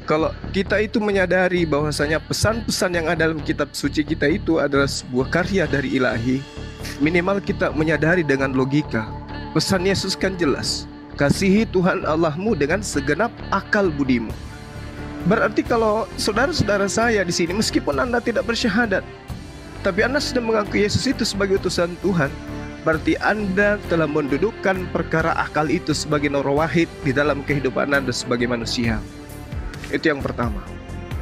Kalau kita itu menyadari bahwasanya pesan-pesan yang ada dalam kitab suci kita itu adalah sebuah karya dari Ilahi, minimal kita menyadari dengan logika. Pesan Yesus kan jelas, kasihi Tuhan Allahmu dengan segenap akal budimu. Berarti kalau saudara-saudara saya di sini, meskipun Anda tidak bersyahadat, tapi Anda sudah mengaku Yesus itu sebagai utusan Tuhan, berarti Anda telah mendudukkan perkara akal itu sebagai nora wahid di dalam kehidupan Anda sebagai manusia. Itu yang pertama.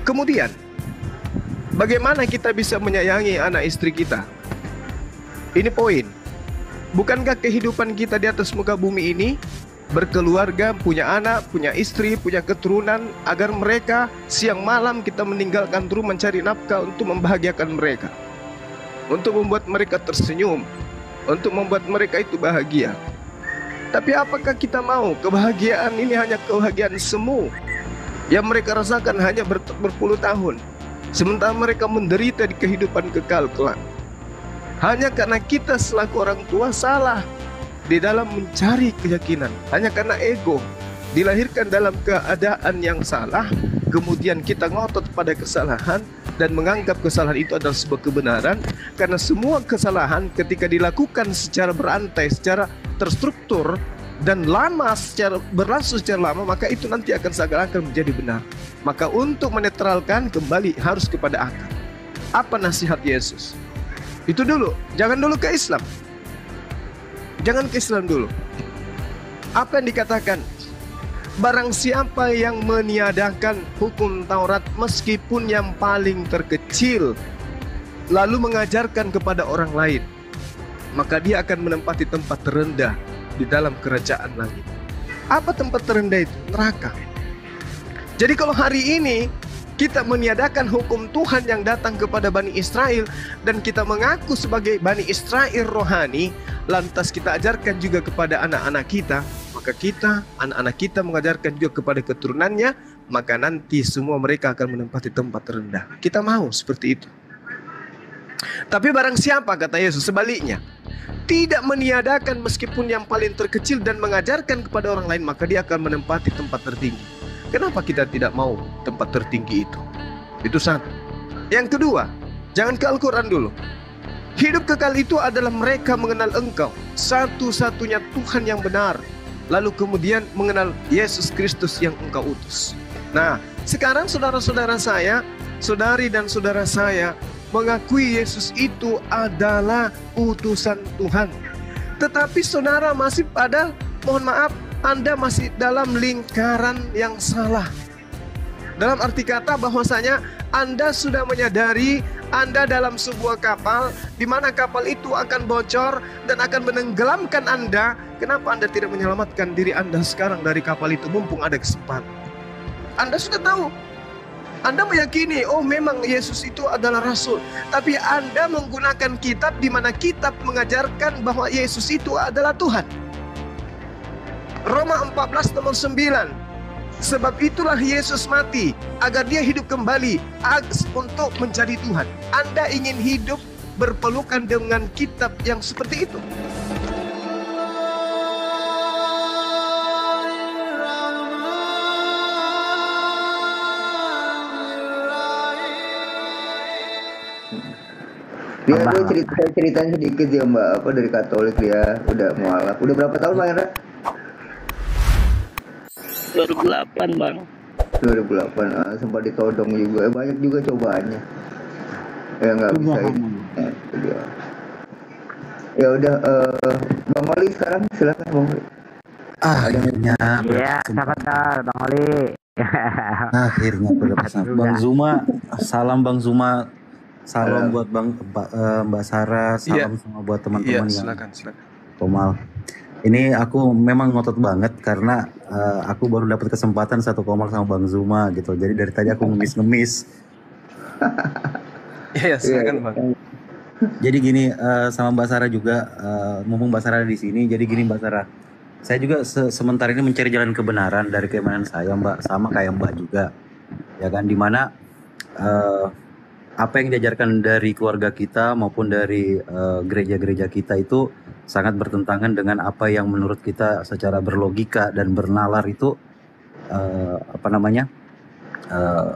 Kemudian, bagaimana kita bisa menyayangi anak istri kita? Ini poin. Bukankah kehidupan kita di atas muka bumi ini berkeluarga, punya anak, punya istri, punya keturunan, agar mereka siang malam kita meninggalkan rumah mencari nafkah untuk membahagiakan mereka, untuk membuat mereka tersenyum, untuk membuat mereka itu bahagia. Tapi apakah kita mau kebahagiaan ini hanya kebahagiaan semu yang mereka rasakan hanya berpuluh tahun, sementara mereka menderita di kehidupan kekal kelak? Hanya karena kita selaku orang tua salah di dalam mencari keyakinan, hanya karena ego, dilahirkan dalam keadaan yang salah, kemudian kita ngotot pada kesalahan dan menganggap kesalahan itu adalah sebuah kebenaran. Karena semua kesalahan ketika dilakukan secara berantai, secara terstruktur dan lama, berlangsung secara lama, maka itu nanti akan seakan-akan menjadi benar. Maka untuk menetralkan kembali harus kepada akal. Apa nasihat Yesus? Itu dulu, jangan dulu ke Islam. Jangan ke Islam dulu. Apa yang dikatakan? Barang siapa yang meniadakan hukum Taurat meskipun yang paling terkecil, lalu mengajarkan kepada orang lain, maka dia akan menempati tempat terendah di dalam kerajaan langit. Apa tempat terendah itu? Neraka. Jadi kalau hari ini kita meniadakan hukum Tuhan yang datang kepada Bani Israel, dan kita mengaku sebagai Bani Israel rohani, lantas kita ajarkan juga kepada anak-anak kita, maka kita, anak-anak kita mengajarkan juga kepada keturunannya, maka nanti semua mereka akan menempati tempat terendah. Kita mau seperti itu. Tapi barang siapa, kata Yesus, sebaliknya, tidak meniadakan meskipun yang paling terkecil dan mengajarkan kepada orang lain, maka dia akan menempati tempat tertinggi. Kenapa kita tidak mau tempat tertinggi itu? Itu satu. Yang kedua, jangan ke Al-Quran dulu. Hidup kekal itu adalah mereka mengenal Engkau, satu-satunya Tuhan yang benar, lalu kemudian mengenal Yesus Kristus yang Engkau utus. Nah, sekarang saudara-saudara saya, saudari dan saudara saya mengakui Yesus itu adalah utusan Tuhan. Tetapi saudara masih pada, mohon maaf, Anda masih dalam lingkaran yang salah. Dalam arti kata bahwasanya Anda sudah menyadari Anda dalam sebuah kapal, di mana kapal itu akan bocor dan akan menenggelamkan Anda. Kenapa Anda tidak menyelamatkan diri Anda sekarang dari kapal itu mumpung ada kesempatan? Anda sudah tahu. Anda meyakini, oh memang Yesus itu adalah Rasul. Tapi Anda menggunakan kitab di mana kitab mengajarkan bahwa Yesus itu adalah Tuhan. Roma 14 nomor 9. Sebab itulah Yesus mati, agar dia hidup kembali untuk menjadi Tuhan. Anda ingin hidup berpelukan dengan kitab yang seperti itu? Dia gue ceritain sedikit ya Mbak, apa dari Katolik dia udah mualaf. Udah berapa tahun Bang Hendra? 2008 Bang. 2008, sempat ditodong juga, banyak juga cobaannya. Ya nggak bisa ini. Ya udah, Bang Oli sekarang silakan Bang Oli. Akhirnya ya, sahabat Bang Oli. Akhirnya berpesan. Bang Zuma, salam Bang Zuma. Salam buat Mbak Sarah, salam semua buat teman-teman yang silakan. Komal. Ini aku memang ngotot banget karena aku baru dapat kesempatan satu Komal sama Bang Zuma gitu. Jadi dari tadi aku ngemis. Iya, silakan Bang. Jadi gini, sama Mbak Sarah juga, mumpung Mbak Sarah di sini. Jadi gini Mbak Sarah, saya juga sementara ini mencari jalan kebenaran dari keimanan saya Mbak, sama kayak Mbak juga, ya kan, dimana apa yang diajarkan dari keluarga kita maupun dari gereja-gereja kita itu sangat bertentangan dengan apa yang menurut kita secara berlogika dan bernalar itu eh,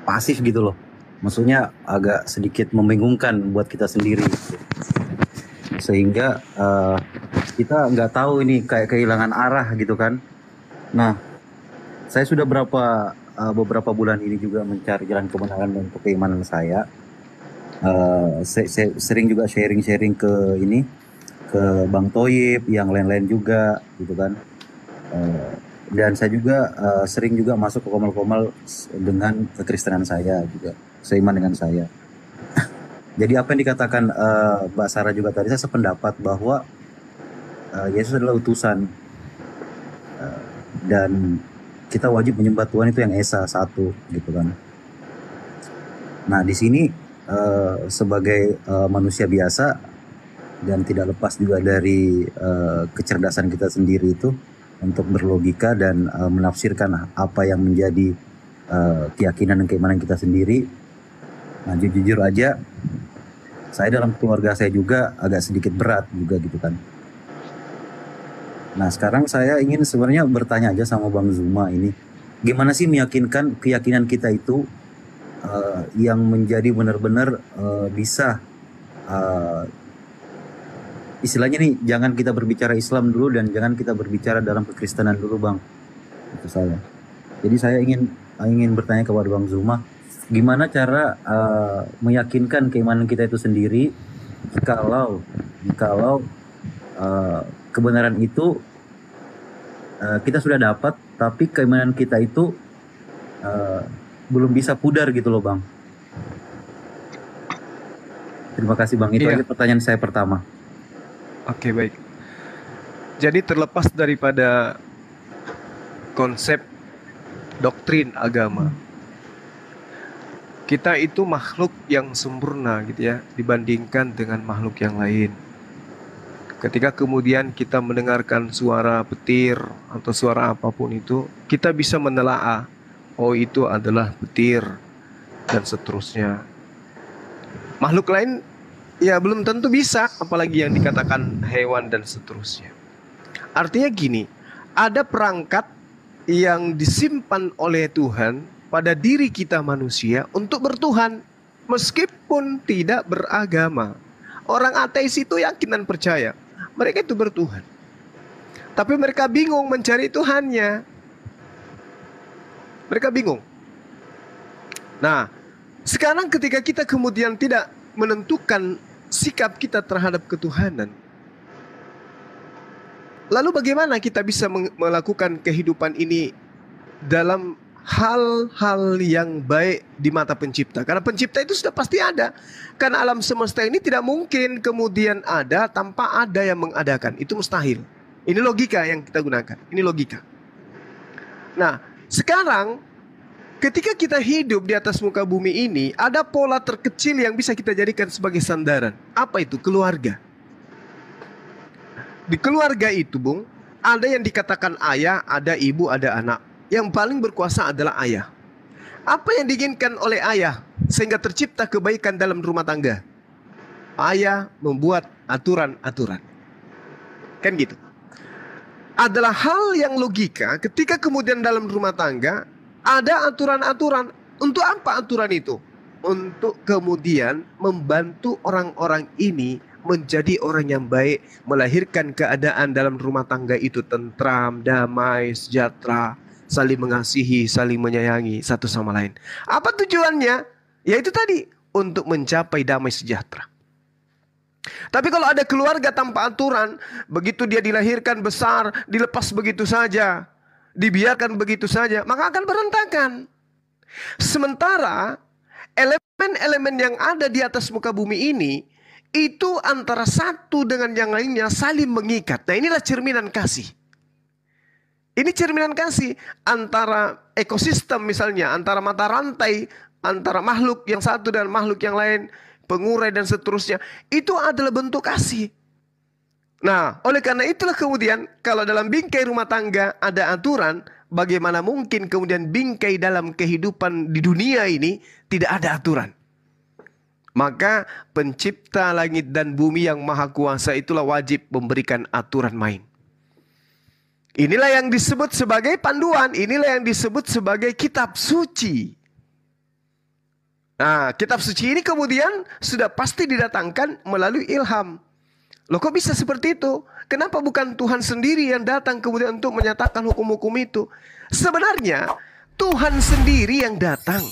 pasif gitu loh. Maksudnya agak sedikit membingungkan buat kita sendiri gitu. Sehingga kita nggak tahu ini kayak kehilangan arah gitu kan. Nah, saya sudah beberapa bulan ini juga mencari jalan kebenaran untuk keimanan saya. Saya sering juga sharing-sharing ke Bang Toyib, yang lain-lain juga gitu kan. Dan saya juga sering juga masuk ke komal-komal dengan kekristenan saya juga, seiman dengan saya. Jadi apa yang dikatakan Mbak Sarah juga tadi, saya sependapat bahwa Yesus adalah utusan, dan kita wajib menyembah Tuhan itu yang esa satu gitu kan. Nah di sini sebagai manusia biasa dan tidak lepas juga dari kecerdasan kita sendiri itu untuk berlogika dan menafsirkan apa yang menjadi keyakinan dan keimanan kita sendiri. Nah jujur aja, saya dalam keluarga saya juga agak sedikit berat juga gitu kan. Nah sekarang saya ingin sebenarnya bertanya aja sama Bang Zuma ini, gimana sih meyakinkan keyakinan kita itu yang menjadi benar-benar bisa istilahnya nih, jangan kita berbicara Islam dulu dan jangan kita berbicara dalam kekristenan dulu Bang. Itu saya. Jadi saya ingin bertanya kepada Bang Zuma, gimana cara meyakinkan keimanan kita itu sendiri kalau kebenaran itu kita sudah dapat, tapi keimanan kita itu belum bisa pudar gitu loh Bang. Terima kasih Bang, itu Iya. aja pertanyaan saya pertama. Oke, baik. Jadi terlepas daripada konsep doktrin agama, kita itu makhluk yang sempurna gitu ya dibandingkan dengan makhluk yang lain. Ketika kemudian kita mendengarkan suara petir atau suara apapun itu, kita bisa menelaah, oh itu adalah petir dan seterusnya. Makhluk lain ya belum tentu bisa, apalagi yang dikatakan hewan dan seterusnya. Artinya gini, ada perangkat yang disimpan oleh Tuhan pada diri kita manusia untuk bertuhan, meskipun tidak beragama. Orang ateis itu yakin dan percaya mereka itu bertuhan, tapi mereka bingung mencari Tuhannya. Mereka bingung. Nah, sekarang ketika kita kemudian tidak menentukan sikap kita terhadap ketuhanan, lalu bagaimana kita bisa melakukan kehidupan ini dalam hal-hal yang baik di mata pencipta? Karena pencipta itu sudah pasti ada. Karena alam semesta ini tidak mungkin kemudian ada tanpa ada yang mengadakan. Itu mustahil. Ini logika yang kita gunakan. Ini logika. Nah, sekarang ketika kita hidup di atas muka bumi ini, ada pola terkecil yang bisa kita jadikan sebagai sandaran. Apa itu? Keluarga. Di keluarga itu, Bung, ada yang dikatakan ayah, ada ibu, ada anak. Yang paling berkuasa adalah ayah. Apa yang diinginkan oleh ayah sehingga tercipta kebaikan dalam rumah tangga? Ayah membuat aturan-aturan. Kan gitu. Adalah hal yang logika ketika kemudian dalam rumah tangga ada aturan-aturan. Untuk apa aturan itu? Untuk kemudian membantu orang-orang ini menjadi orang yang baik, melahirkan keadaan dalam rumah tangga itu tentram, damai, sejahtera, saling mengasihi, saling menyayangi satu sama lain. Apa tujuannya? Yaitu tadi, untuk mencapai damai sejahtera. Tapi kalau ada keluarga tanpa aturan, begitu dia dilahirkan besar, dilepas begitu saja, dibiarkan begitu saja, maka akan berantakan. Sementara elemen-elemen yang ada di atas muka bumi ini, itu antara satu dengan yang lainnya saling mengikat. Nah, inilah cerminan kasih. Ini cerminan kasih antara ekosistem misalnya, antara mata rantai, antara makhluk yang satu dan makhluk yang lain, pengurai dan seterusnya. Itu adalah bentuk kasih. Nah, oleh karena itulah kemudian kalau dalam bingkai rumah tangga ada aturan, bagaimana mungkin kemudian bingkai dalam kehidupan di dunia ini tidak ada aturan? Maka pencipta langit dan bumi yang maha kuasa itulah wajib memberikan aturan main. Inilah yang disebut sebagai panduan, inilah yang disebut sebagai kitab suci. Nah, kitab suci ini kemudian sudah pasti didatangkan melalui ilham. Loh, kok bisa seperti itu? Kenapa bukan Tuhan sendiri yang datang kemudian untuk menyatakan hukum-hukum itu? Sebenarnya Tuhan sendiri yang datang,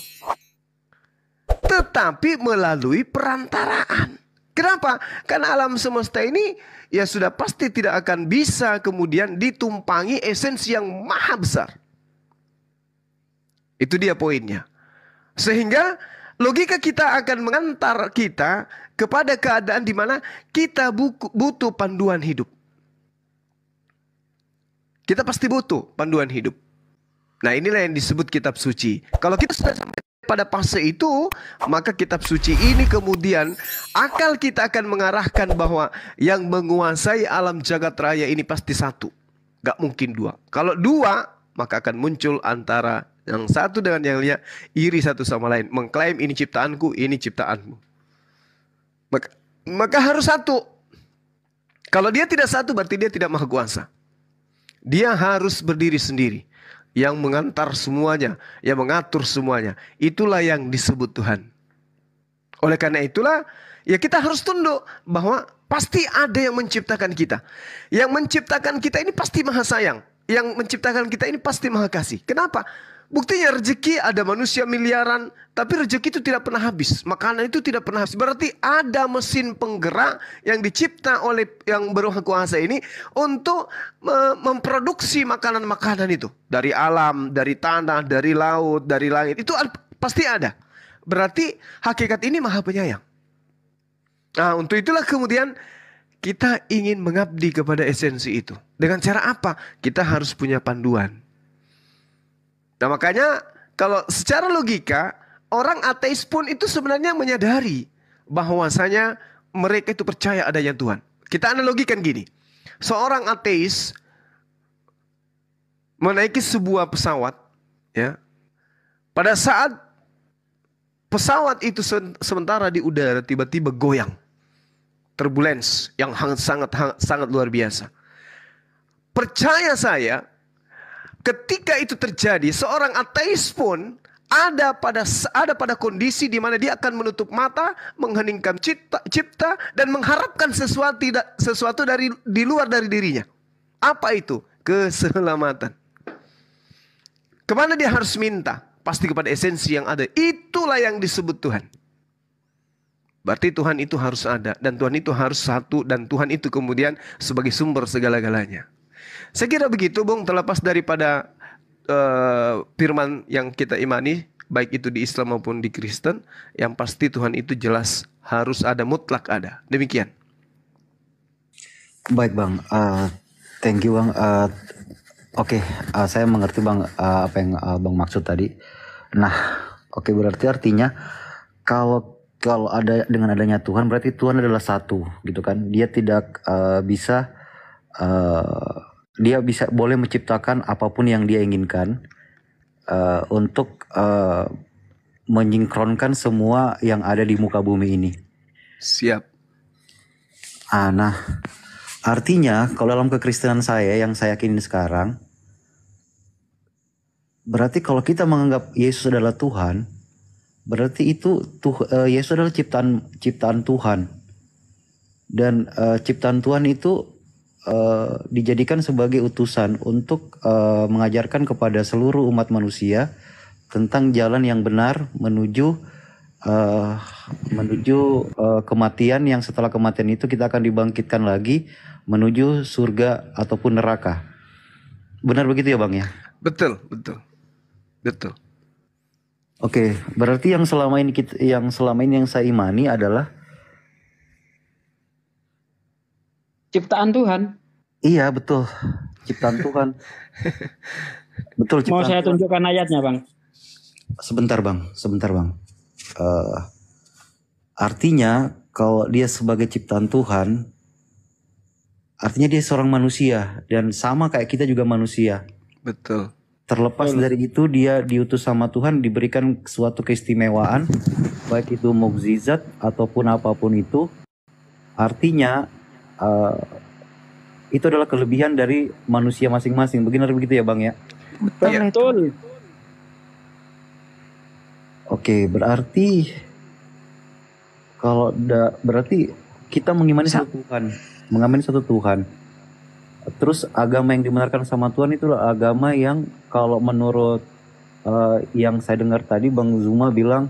tetapi melalui perantaraan. Kenapa? Karena alam semesta ini ya sudah pasti tidak akan bisa kemudian ditumpangi esensi yang maha besar. Itu dia poinnya. Sehingga logika kita akan mengantar kita kepada keadaan di mana kita butuh panduan hidup. Kita pasti butuh panduan hidup. Nah, inilah yang disebut kitab suci. Kalau kita sudah sampai pada fase itu, maka kitab suci ini kemudian akal kita akan mengarahkan bahwa yang menguasai alam jagat raya ini pasti satu. Gak mungkin dua. Kalau dua, maka akan muncul antara yang satu dengan yang lainnya iri satu sama lain. Mengklaim ini ciptaanku, ini ciptaanmu. Maka harus satu. Kalau dia tidak satu berarti dia tidak maha kuasa. Dia harus berdiri sendiri. Yang mengantar semuanya, yang mengatur semuanya. Itulah yang disebut Tuhan. Oleh karena itulah, ya kita harus tunduk bahwa pasti ada yang menciptakan kita. Yang menciptakan kita ini pasti maha sayang. Yang menciptakan kita ini pasti maha kasih. Kenapa? Buktinya rezeki ada manusia miliaran, tapi rezeki itu tidak pernah habis. Makanan itu tidak pernah habis. Berarti ada mesin penggerak yang dicipta oleh yang bermaha kuasa ini untuk memproduksi makanan-makanan itu. Dari alam, dari tanah, dari laut, dari langit. Itu pasti ada. Berarti hakikat ini maha penyayang. Nah, untuk itulah kemudian kita ingin mengabdi kepada esensi itu. Dengan cara apa? Kita harus punya panduan. Nah, makanya kalau secara logika orang ateis pun itu sebenarnya menyadari bahwasanya mereka itu percaya adanya Tuhan. Kita analogikan gini. Seorang ateis menaiki sebuah pesawat, ya. Pada saat pesawat itu sementara di udara tiba-tiba goyang. Turbulence yang sangat luar biasa. Percaya saya, ketika itu terjadi, seorang ateis pun ada pada kondisi di mana dia akan menutup mata, mengheningkan cipta dan mengharapkan sesuatu di luar dari dirinya. Apa itu? Keselamatan. Kemana dia harus minta? Pasti kepada esensi yang ada. Itulah yang disebut Tuhan. Berarti Tuhan itu harus ada dan Tuhan itu harus satu dan Tuhan itu kemudian sebagai sumber segala-galanya. Saya kira begitu, Bung, terlepas daripada firman yang kita imani, baik itu di Islam maupun di Kristen, yang pasti Tuhan itu jelas harus ada, mutlak ada. Demikian. Baik Bang, thank you Bang. Oke, saya mengerti Bang apa yang Bang maksud tadi. Nah, oke, berarti artinya kalau ada dengan adanya Tuhan, berarti Tuhan adalah satu, gitu kan? Dia tidak bisa dia boleh menciptakan apapun yang dia inginkan untuk menyinkronkan semua yang ada di muka bumi ini. Siap. Nah, artinya kalau dalam kekristenan saya yang saya yakini sekarang, berarti kalau kita menganggap Yesus adalah Tuhan, berarti itu Yesus adalah ciptaan Tuhan. Dan ciptaan Tuhan itu dijadikan sebagai utusan untuk mengajarkan kepada seluruh umat manusia tentang jalan yang benar menuju kematian, yang setelah kematian itu kita akan dibangkitkan lagi menuju surga ataupun neraka. Benar begitu ya Bang ya? Betul. Oke, berarti yang selama ini yang saya imani adalah ciptaan Tuhan. Iya, betul. Ciptaan Tuhan. Betul, ciptaan. Mau saya tunjukkan ayatnya, Bang? Sebentar, Bang. Artinya kalau dia sebagai ciptaan Tuhan, artinya dia seorang manusia dan sama kayak kita juga manusia. Betul. Terlepas dari itu, dia diutus sama Tuhan, diberikan suatu keistimewaan, baik itu mukjizat ataupun apapun itu. Artinya itu adalah kelebihan dari manusia masing-masing. Benar begitu ya Bang ya? Betul itu. Betul. Oke, berarti berarti kita mengimani satu Tuhan, mengamini satu Tuhan. Terus agama yang dibenarkan sama Tuhan itulah agama yang kalau menurut yang saya dengar tadi Bang Zuma bilang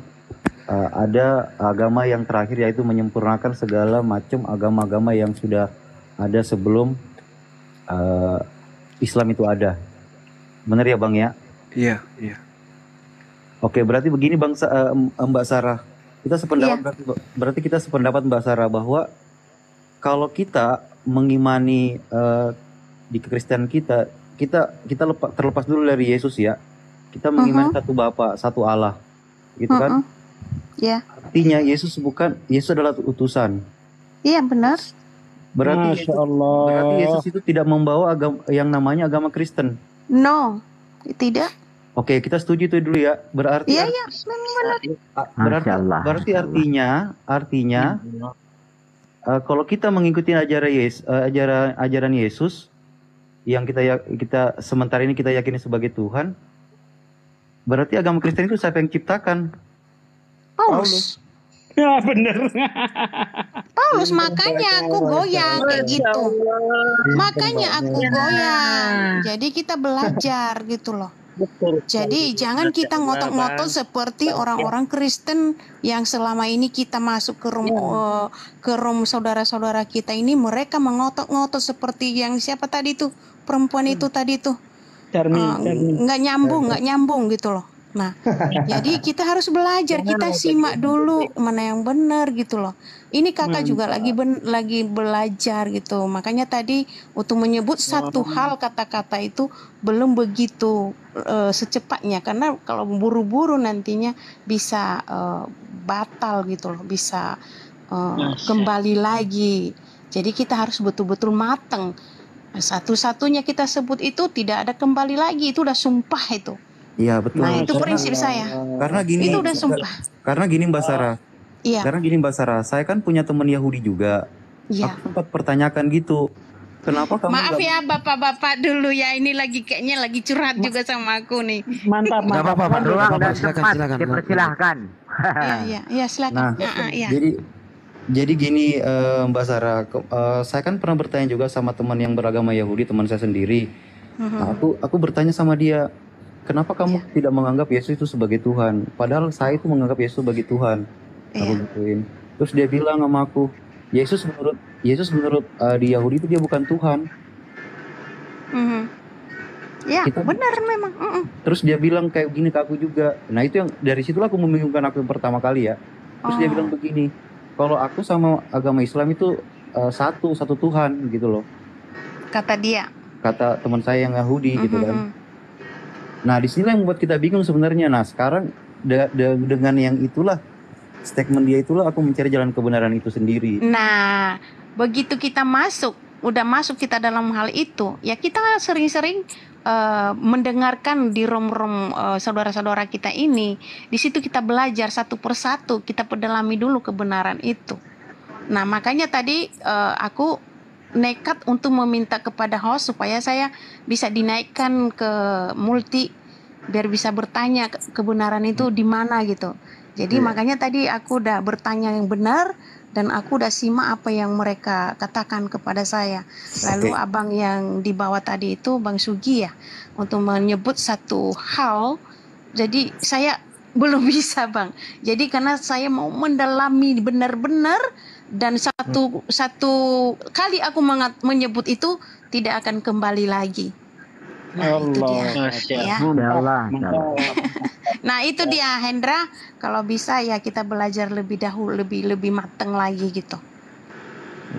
ada agama yang terakhir yaitu menyempurnakan segala macam agama-agama yang sudah ada sebelum Islam itu ada. Benar ya Bang ya? Iya, iya. Oke, berarti begini Mbak Sarah. Kita sependapat berarti kita sependapat Mbak Sarah bahwa kalau kita mengimani di kekristenan kita terlepas dulu dari Yesus ya. Kita mengimani satu Bapa, satu Allah. Gitu kan? Iya. Artinya Yesus adalah utusan. Iya, benar. Berarti Masya Allah. berarti Yesus itu tidak membawa agama yang namanya agama Kristen. No, tidak. Oke, kita setuju itu dulu ya. Berarti Iya, memang benar. berarti, Masya Allah. berarti artinya kalau kita mengikuti ajaran Yesus yang kita sementara ini kita yakini sebagai Tuhan, berarti agama Kristen itu siapa yang ciptakan? Paulus. Ya bener. Paulus, makanya aku goyang kayak gitu. Makanya aku goyang. Jadi kita belajar gitu loh. Jadi jangan kita ngotot-ngotot seperti orang-orang Kristen yang selama ini kita masuk ke room saudara-saudara kita ini, mereka mengotot-ngotot seperti yang siapa tadi tuh, perempuan itu tadi tuh, nggak nyambung gitu loh. Nah, jadi kita harus belajar, kita simak dulu mana yang benar gitu loh. Ini kakak juga lagi belajar gitu. Makanya tadi untuk menyebut satu hal kata-kata itu belum begitu secepatnya, karena kalau buru-buru nantinya bisa batal gitu loh, bisa kembali lagi. Jadi kita harus betul-betul matang. Satu-satunya kita sebut itu tidak ada kembali lagi, itu udah sumpah itu. Iya betul. Nah itu prinsip saya. Karena gini. Itu udah sumpah. Karena gini Mbak Sarah. Iya. Karena gini Mbak Sarah, saya kan punya teman Yahudi juga. Iya. Aku sempat pertanyakan gitu. Kenapa kamu Maaf ya bapak-bapak dulu ya, ini kayaknya lagi curhat juga sama aku nih. Mantap. Nggak apa-apa, Pak. Ruang dan Silakan, tempat silakan. dipersilahkan. Iya silakan. Nah, Iya. jadi gini Mbak Sarah, saya kan pernah bertanya juga sama teman yang beragama Yahudi, teman saya sendiri. Nah, aku bertanya sama dia, kenapa kamu tidak menganggap Yesus itu sebagai Tuhan? Padahal saya itu menganggap Yesus sebagai Tuhan. Aku gituin. Terus dia bilang sama aku, Yesus menurut di Yahudi itu dia bukan Tuhan. Ya benar memang. Terus dia bilang kayak gini ke aku juga. Nah itu yang dari situlah aku membingungkan aku yang pertama kali ya. Terus dia bilang begini, kalau aku sama agama Islam itu satu Tuhan gitu loh. Kata dia. Kata teman saya yang Yahudi gitu kan. Nah disinilah yang membuat kita bingung sebenarnya. Nah sekarang dengan yang itulah, statement dia itulah aku mencari jalan kebenaran itu sendiri. Nah begitu kita udah masuk kita dalam hal itu, ya kita sering-sering mendengarkan di rom-rom saudara-saudara kita ini. Di situ kita belajar satu persatu, kita pedalami dulu kebenaran itu. Nah makanya tadi aku nekat untuk meminta kepada host supaya saya bisa dinaikkan ke multi biar bisa bertanya kebenaran itu di mana gitu. Jadi makanya tadi aku udah bertanya yang benar dan aku udah simak apa yang mereka katakan kepada saya. Lalu abang yang di bawah tadi itu Bang Sugi ya, untuk menyebut satu hal. Jadi saya belum bisa Bang. Jadi karena saya mau mendalami benar-benar, dan satu kali aku menyebut itu tidak akan kembali lagi. Nah itu dia ya. Nah itu dia Hendra, kalau bisa ya kita belajar lebih dahulu, lebih matang lagi gitu.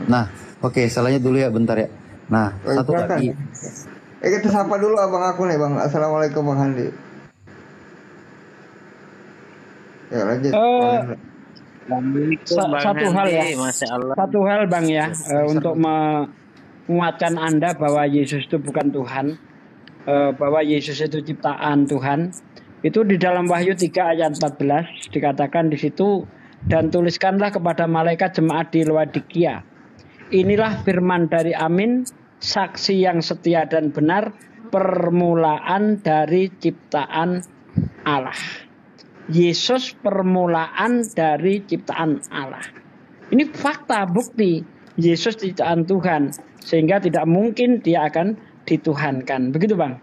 Nah oke, salahnya dulu ya bentar ya. Nah satu lagi. Kita sapa dulu abang aku nih Bang. Assalamualaikum Bang Handi. Ya lanjut. Satu hal ya, satu hal Bang ya, untuk menguatkan Anda bahwa Yesus itu bukan Tuhan, bahwa Yesus itu ciptaan Tuhan. Itu di dalam Wahyu 3 ayat 14 dikatakan di situ, dan tuliskanlah kepada malaikat jemaat di Laodikia, inilah firman dari Amin, saksi yang setia dan benar, permulaan dari ciptaan Allah. Yesus permulaan dari ciptaan Allah. Ini fakta, bukti. Yesus ciptaan Tuhan, sehingga tidak mungkin dia akan dituhankan. Begitu, Bang.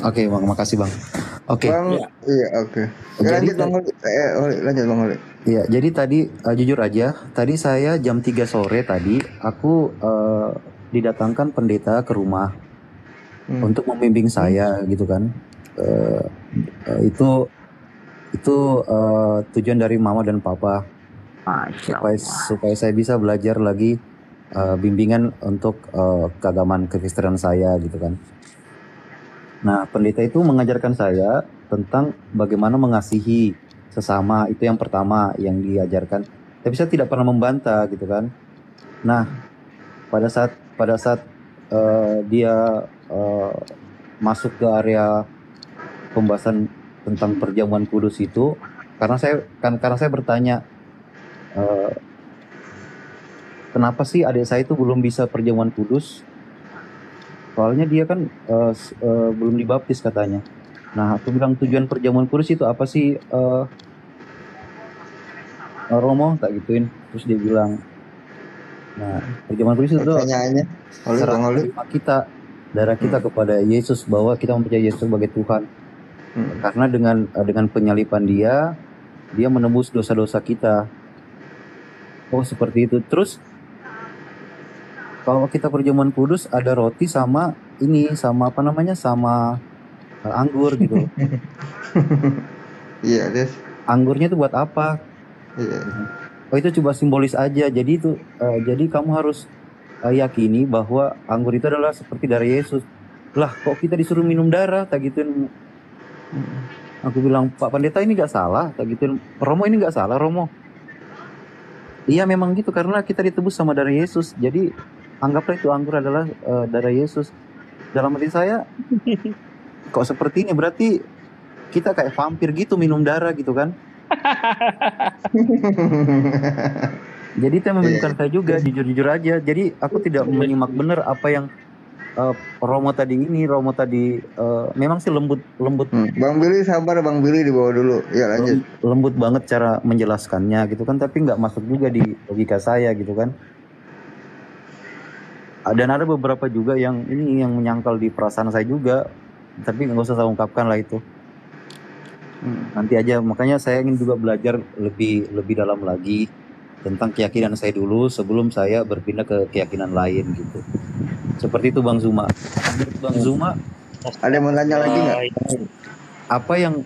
Oke, Bang, makasih, Bang. Oke. Bang, Ya. iya oke. Lanjut Bang Oli. Lanjut Bang Oli. Iya, jadi tadi jujur aja, tadi saya jam 3 sore tadi aku didatangkan pendeta ke rumah untuk membimbing saya gitu kan. Itu tujuan dari mama dan papa supaya saya bisa belajar lagi bimbingan untuk keagamaan kekristenan saya gitu kan. Nah, pendeta itu mengajarkan saya tentang bagaimana mengasihi sesama, itu yang pertama yang diajarkan. Tapi saya tidak pernah membantah gitu kan. Nah, pada saat dia masuk ke area pembahasan tentang perjamuan kudus itu, karena saya bertanya, kenapa sih adik saya itu belum bisa perjamuan kudus? Soalnya dia kan belum dibaptis katanya. Nah, aku bilang tujuan perjamuan kudus itu apa sih, Romo? Tak gituin. Terus dia bilang, nah, perjamuan kudus itu Pertanyaannya, serah kita, darah kita kepada Yesus, bahwa kita mempercayai Yesus sebagai Tuhan. Karena dengan penyalipan dia menebus dosa-dosa kita. Oh, seperti itu. Terus kalau kita perjamuan kudus ada roti sama anggur gitu. Iya, terus. Anggurnya itu buat apa? Iya. Oh, itu coba simbolis aja. Jadi kamu harus yakini bahwa anggur itu adalah seperti darah Yesus. Lah, kok kita disuruh minum darah? Tak gituin. Aku bilang, Pak Pendeta ini nggak salah. Tak gituin. Romo ini nggak salah, Romo. Iya, memang gitu, karena kita ditebus sama darah Yesus. Jadi anggaplah itu anggur adalah darah Yesus. Dalam hati saya, kok seperti ini, berarti kita kayak vampir gitu minum darah gitu kan. Jadi itu yang membingungkan saya juga, jujur-jujur aja. Jadi aku tidak menyimak benar apa yang Romo tadi memang sih lembut. Bang Billy sabar, Bang Billy dibawa dulu. Ya lanjut. Lembut banget cara menjelaskannya gitu kan, tapi nggak masuk juga di logika saya gitu kan. Dan ada beberapa juga yang menyangkal di perasaan saya juga, tapi nggak usah saya ungkapkan lah itu. Nanti aja, makanya saya ingin juga belajar lebih dalam lagi tentang keyakinan saya dulu sebelum saya berpindah ke keyakinan lain gitu. Seperti itu, Bang Zuma. Bang Zuma, ada yang mau tanya lagi nggak? Apa yang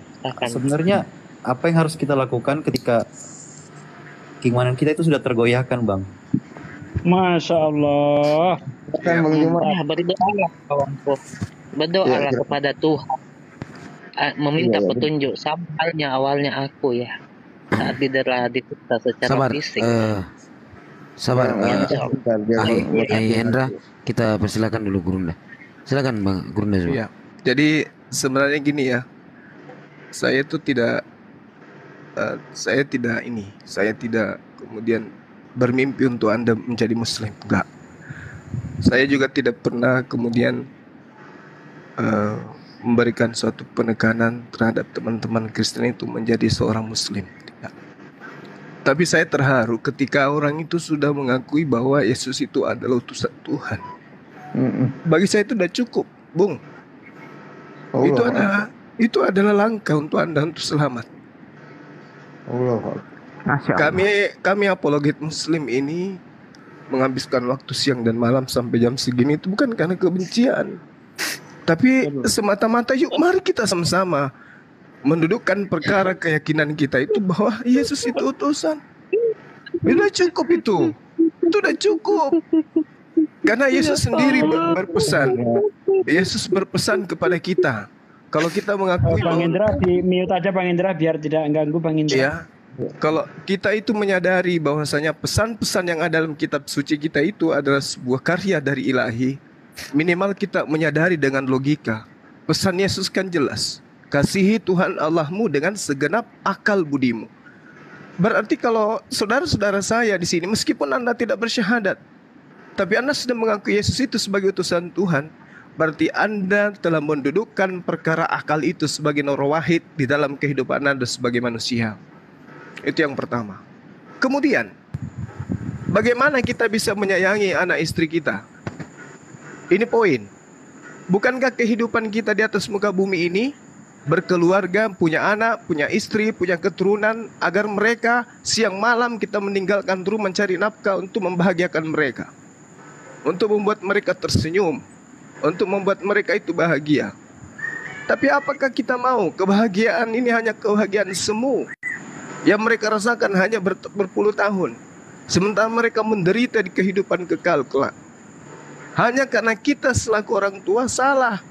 sebenarnya harus kita lakukan ketika keimanan kita itu sudah tergoyahkan, Bang? Masya Allah. Kan Bang Zuma. Berdoalah kawanku. Berdoalah kepada Tuhan. Meminta petunjuk. Sama halnya awalnya aku ya. Saat didera secara fisik. Sabar. Hendra, kita persilakan dulu Gurunda. Silakan Bang Gurunda. Ya. Jadi sebenarnya gini ya. Saya tidak kemudian bermimpi untuk Anda menjadi Muslim. Enggak. Saya juga tidak pernah kemudian memberikan suatu penekanan terhadap teman-teman Kristen itu menjadi seorang Muslim. Tidak. Tapi saya terharu ketika orang itu sudah mengakui bahwa Yesus itu adalah utusan Tuhan. Bagi saya itu sudah cukup, Bung. Itu adalah langkah untuk Anda untuk selamat. Kami apologet Muslim ini menghabiskan waktu siang dan malam sampai jam segini itu bukan karena kebencian, tapi semata-mata yuk mari kita sama-sama mendudukkan perkara keyakinan kita itu bahwa Yesus itu utusan. Sudah cukup itu sudah cukup. Karena Yesus sendiri berpesan. Yesus berpesan kepada kita. Kalau kita mengakui Bang Indra, di mute aja Bang Indra biar tidak mengganggu Bang Indra. Ya, kalau kita itu menyadari bahwasanya pesan-pesan yang ada dalam kitab suci kita itu adalah sebuah karya dari ilahi, minimal kita menyadari dengan logika. Pesan Yesus kan jelas. Kasihi Tuhan Allahmu dengan segenap akal budimu. Berarti kalau saudara-saudara saya di sini, meskipun Anda tidak bersyahadat, Tapi Anda sudah mengaku Yesus itu sebagai utusan Tuhan, berarti Anda telah mendudukkan perkara akal itu sebagai nurul wahid di dalam kehidupan Anda sebagai manusia. Itu yang pertama. Kemudian, bagaimana kita bisa menyayangi anak istri kita? Ini poin. Bukankah kehidupan kita di atas muka bumi ini berkeluarga, punya anak, punya istri, punya keturunan, agar mereka siang malam kita meninggalkan rumah mencari nafkah untuk membahagiakan mereka, untuk membuat mereka tersenyum, untuk membuat mereka itu bahagia. Tapi apakah kita mau kebahagiaan ini hanya kebahagiaan semu yang mereka rasakan hanya berpuluh tahun, sementara mereka menderita di kehidupan kekal kelak? Hanya karena kita selaku orang tua salah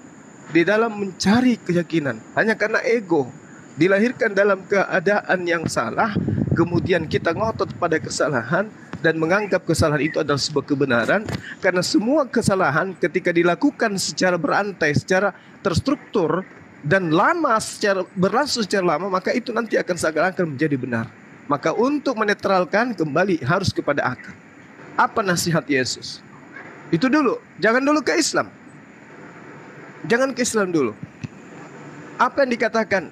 di dalam mencari keyakinan, hanya karena ego, dilahirkan dalam keadaan yang salah, kemudian kita ngotot pada kesalahan dan menganggap kesalahan itu adalah sebuah kebenaran. Karena semua kesalahan ketika dilakukan secara berantai, secara terstruktur dan lama, secara berlangsung secara lama, maka itu nanti akan seakan-akan menjadi benar. Maka untuk menetralkan kembali harus kepada akal. Apa nasihat Yesus? Itu dulu, jangan dulu ke Islam. Jangan ke Islam dulu. Apa yang dikatakan?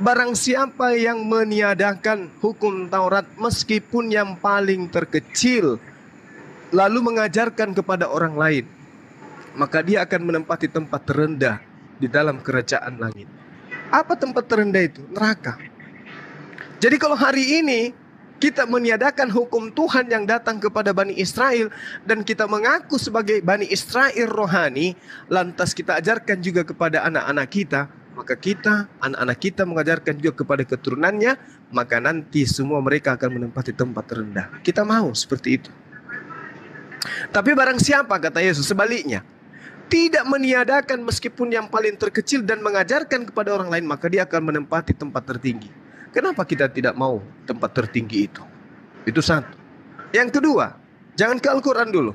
Barang siapa yang meniadakan hukum Taurat meskipun yang paling terkecil, lalu mengajarkan kepada orang lain, maka dia akan menempati tempat terendah di dalam kerajaan langit. Apa tempat terendah itu? Neraka. Jadi kalau hari ini kita meniadakan hukum Tuhan yang datang kepada Bani Israel, dan kita mengaku sebagai Bani Israel rohani, lantas kita ajarkan juga kepada anak-anak kita, maka kita, anak-anak kita mengajarkan juga kepada keturunannya, maka nanti semua mereka akan menempati tempat terendah. Kita mau seperti itu. Tapi barang siapa, kata Yesus, sebaliknya, tidak meniadakan meskipun yang paling terkecil dan mengajarkan kepada orang lain, maka dia akan menempati tempat tertinggi. Kenapa kita tidak mau tempat tertinggi itu? Itu satu. Yang kedua, jangan ke Al-Quran dulu.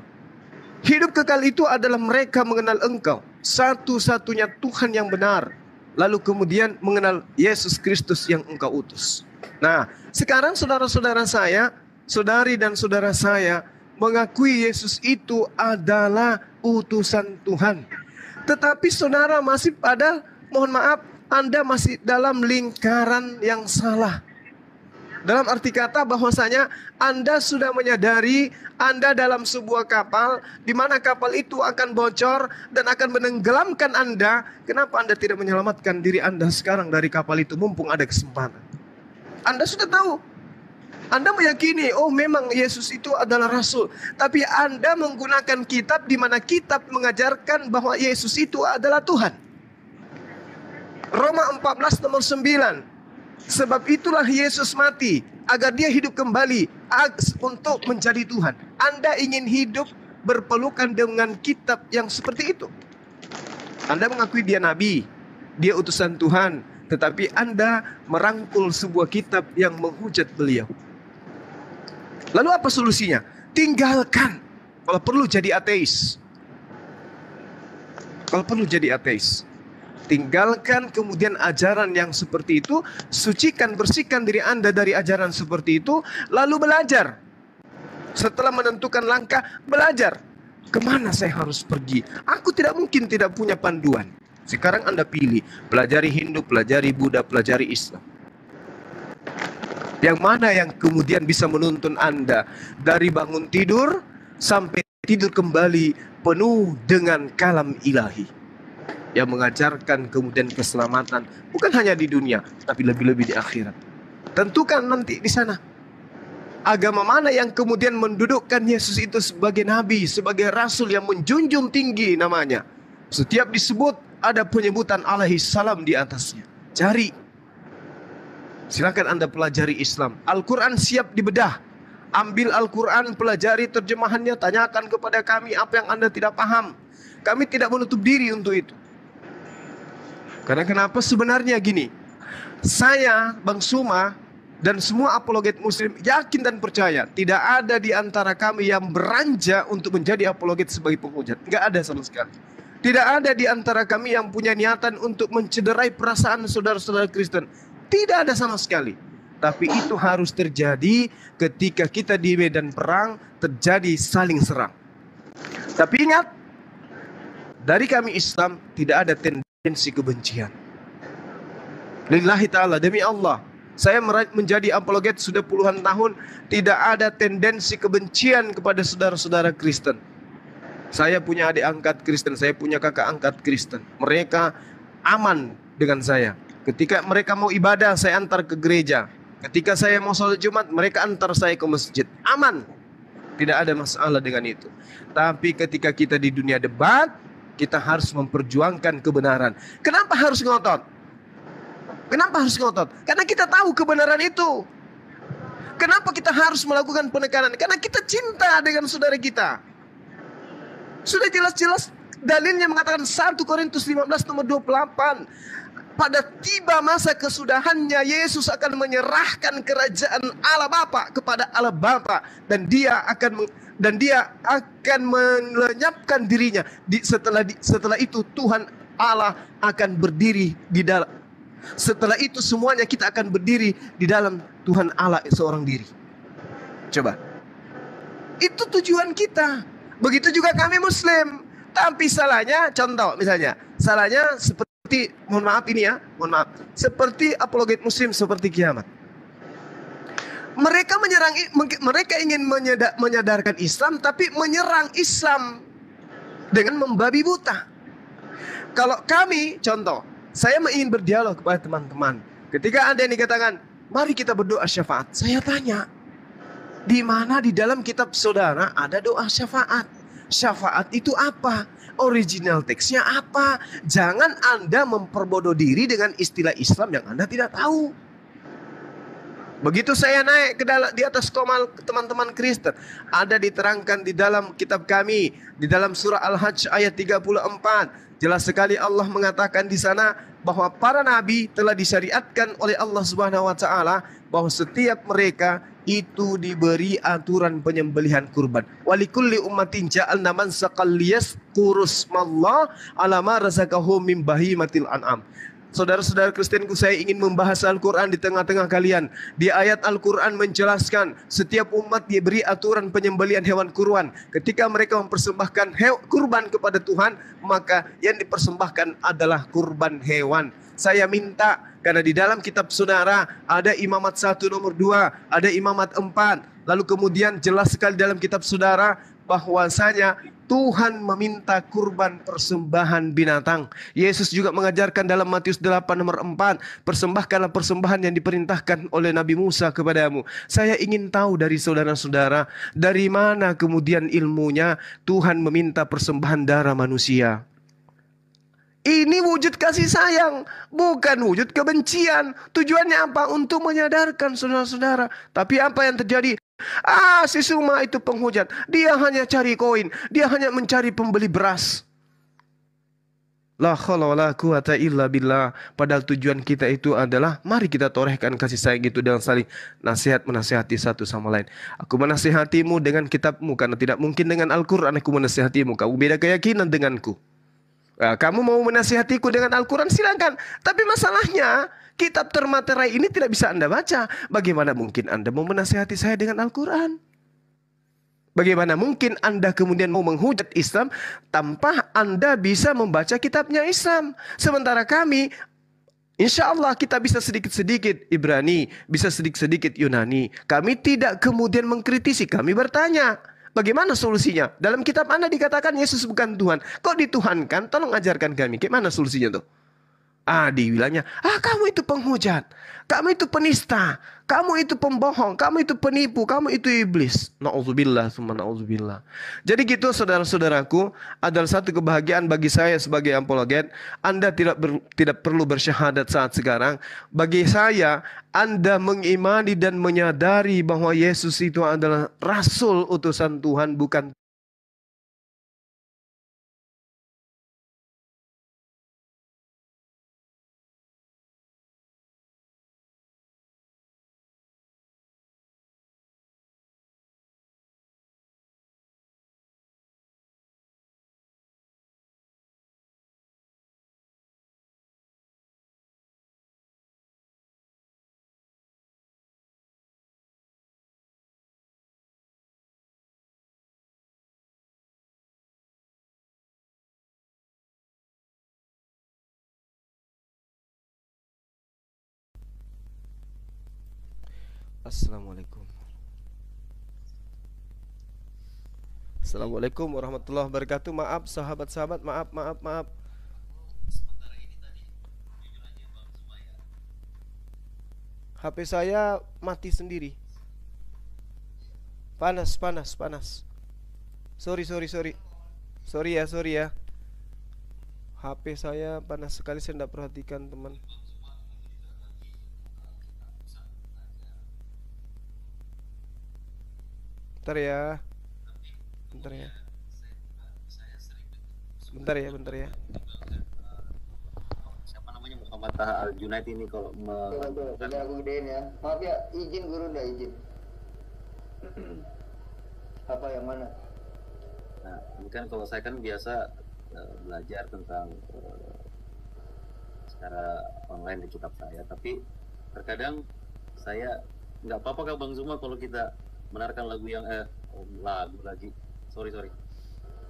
Hidup kekal itu adalah mereka mengenal Engkau, satu-satunya Tuhan yang benar, lalu kemudian mengenal Yesus Kristus yang Engkau utus. Nah, sekarang saudara-saudara saya, saudari dan saudara saya, mengakui Yesus itu adalah utusan Tuhan. Tetapi saudara masih pada, mohon maaf, Anda masih dalam lingkaran yang salah. Dalam arti kata bahwasanya Anda sudah menyadari Anda dalam sebuah kapal, di mana kapal itu akan bocor dan akan menenggelamkan Anda. Kenapa Anda tidak menyelamatkan diri Anda sekarang dari kapal itu mumpung ada kesempatan? Anda sudah tahu. Anda meyakini, oh memang Yesus itu adalah Rasul. Tapi Anda menggunakan kitab di mana kitab mengajarkan bahwa Yesus itu adalah Tuhan. Roma 14 nomor 9. Sebab itulah Yesus mati, agar dia hidup kembali untuk menjadi Tuhan. Anda ingin hidup berpelukan dengan kitab yang seperti itu. Anda mengakui dia nabi, dia utusan Tuhan, tetapi Anda merangkul sebuah kitab yang menghujat beliau. Lalu apa solusinya? Tinggalkan. Kalau perlu jadi ateis. Kalau perlu jadi ateis. Tinggalkan kemudian ajaran yang seperti itu, sucikan, bersihkan diri Anda dari ajaran seperti itu, lalu belajar. Setelah menentukan langkah, belajar. Kemana saya harus pergi? Aku tidak mungkin tidak punya panduan. Sekarang Anda pilih, pelajari Hindu, pelajari Buddha, pelajari Islam. Yang mana yang kemudian bisa menuntun Anda dari bangun tidur sampai tidur kembali penuh dengan kalam ilahi, yang mengajarkan kemudian keselamatan bukan hanya di dunia, tapi lebih-lebih di akhirat. Tentukan nanti di sana. Agama mana yang kemudian mendudukkan Yesus itu sebagai nabi, sebagai rasul yang menjunjung tinggi namanya. Setiap disebut ada penyebutan alaihi salam di atasnya. Cari. Silakan Anda pelajari Islam. Al-Quran siap dibedah. Ambil Al-Quran, pelajari terjemahannya, tanyakan kepada kami apa yang Anda tidak paham. Kami tidak menutup diri untuk itu. Karena kenapa? Sebenarnya gini, saya, Bang Suma, dan semua apologet muslim yakin dan percaya tidak ada di antara kami yang beranjak untuk menjadi apologet sebagai penghujat. Nggak ada sama sekali. Tidak ada di antara kami yang punya niatan untuk mencederai perasaan saudara-saudara Kristen. Tidak ada sama sekali. Tapi itu harus terjadi ketika kita di medan perang terjadi saling serang. Tapi ingat, dari kami Islam tidak ada tendensi kebencian. Lillahi ta'ala, demi Allah, saya menjadi apologet sudah puluhan tahun, tidak ada tendensi kebencian kepada saudara-saudara Kristen. Saya punya adik angkat Kristen, saya punya kakak angkat Kristen. Mereka aman dengan saya. Ketika mereka mau ibadah, saya antar ke gereja. Ketika saya mau sholat Jumat, mereka antar saya ke masjid. Aman. Tidak ada masalah dengan itu. Tapi ketika kita di dunia debat, kita harus memperjuangkan kebenaran. Kenapa harus ngotot? Kenapa harus ngotot? Karena kita tahu kebenaran itu. Kenapa kita harus melakukan penekanan? Karena kita cinta dengan saudara kita. Sudah jelas-jelas dalilnya mengatakan 1 Korintus 15 nomor 28. Pada tiba masa kesudahannya, Yesus akan menyerahkan kerajaan Allah Bapa kepada Allah Bapa, dan dia akan melenyapkan dirinya. Setelah itu Tuhan Allah akan berdiri di dalam. Setelah itu semuanya kita akan berdiri di dalam Tuhan Allah seorang diri. Coba. Itu tujuan kita. Begitu juga kami Muslim. Tapi salahnya, contoh misalnya, salahnya seperti, mohon maaf ini ya, mohon maaf, seperti apologet Muslim seperti Kiamat. Mereka ingin menyadarkan Islam, tapi menyerang Islam dengan membabi buta. Kalau kami, contoh, saya ingin berdialog kepada teman-teman. Ketika ada yang dikatakan, mari kita berdoa syafaat. Saya tanya, di mana di dalam kitab saudara ada doa syafaat? Syafaat itu apa? Original teksnya apa? Jangan Anda memperbodoh diri dengan istilah Islam yang Anda tidak tahu. Begitu saya naik di atas komal teman-teman Kristen, ada diterangkan di dalam kitab kami, di dalam surah Al-Hajj ayat 34. Jelas sekali Allah mengatakan di sana bahwa para nabi telah disyariatkan oleh Allah Subhanahu wa taala bahwa setiap mereka itu diberi aturan penyembelihan kurban. Walikulli ummatin ja'alna mansaqal liyazkurus smallah ala ma razaqahum min bahimatil an'am. Saudara-saudara Kristenku, saya ingin membahas Al-Quran di tengah-tengah kalian. Di ayat Al-Quran menjelaskan setiap umat diberi aturan penyembelihan hewan kurban. Ketika mereka mempersembahkan kurban kepada Tuhan, maka yang dipersembahkan adalah kurban hewan. Saya minta, karena di dalam kitab saudara ada imamat 1 nomor 2, ada imamat 4. Lalu kemudian jelas sekali dalam kitab saudara bahwasanya Tuhan meminta kurban persembahan binatang. Yesus juga mengajarkan dalam Matius 8 nomor 4, persembahkanlah persembahan yang diperintahkan oleh Nabi Musa kepadamu. Saya ingin tahu dari saudara-saudara, dari mana kemudian ilmunya Tuhan meminta persembahan darah manusia. Ini wujud kasih sayang, bukan wujud kebencian. Tujuannya apa? Untuk menyadarkan saudara-saudara. Tapi apa yang terjadi? Si Suma itu penghujat. Dia hanya cari koin. Dia hanya mencari pembeli beras. La haula wala quwata illa billah. Padahal tujuan kita itu adalah mari kita torehkan kasih sayang itu dengan saling menasihati satu sama lain. Aku menasihatimu dengan kitabmu, karena tidak mungkin dengan Al-Quran aku menasihatimu. Kamu beda keyakinan denganku. Kamu mau menasihatiku dengan Al-Quran, silakan. Tapi masalahnya kitab termaterai ini tidak bisa Anda baca. Bagaimana mungkin Anda mau menasihati saya dengan Al-Quran? Bagaimana mungkin Anda kemudian mau menghujat Islam tanpa Anda bisa membaca kitabnya Islam? Sementara kami, insya Allah kita bisa sedikit-sedikit Ibrani, bisa sedikit-sedikit Yunani. Kami tidak kemudian mengkritisi, kami bertanya. Bagaimana solusinya? Dalam kitab Anda dikatakan Yesus bukan Tuhan. Kok dituhankan? Tolong ajarkan kami. Gimana solusinya tuh? Dibilangnya, kamu itu penghujat, kamu itu penista, kamu itu pembohong, kamu itu penipu, kamu itu iblis. Na'udzubillah, summa na'udzubillah. Jadi gitu saudara-saudaraku, adalah satu kebahagiaan bagi saya sebagai apologet. Anda tidak perlu bersyahadat saat sekarang. Bagi saya, Anda mengimani dan menyadari bahwa Yesus itu adalah Rasul utusan Tuhan, bukan Assalamualaikum. Assalamualaikum warahmatullahi wabarakatuh. Maaf sahabat-sahabat, maaf. HP saya mati sendiri. Panas. Sorry ya. HP saya panas sekali, saya tidak perhatikan teman. Bentar ya. Siapa namanya Muhammad Taha Al Junaid ini kalau Coba aku gedein ya. Maaf ya, izin guru ndak izin. Apa yang mana? Nah, ini kan kalau saya kan biasa belajar tentang secara online di kitab saya, tapi terkadang saya nggak apa-apa kah Bang Zuma kalau kita menarikan lagu yang lagu lagi. Sorry.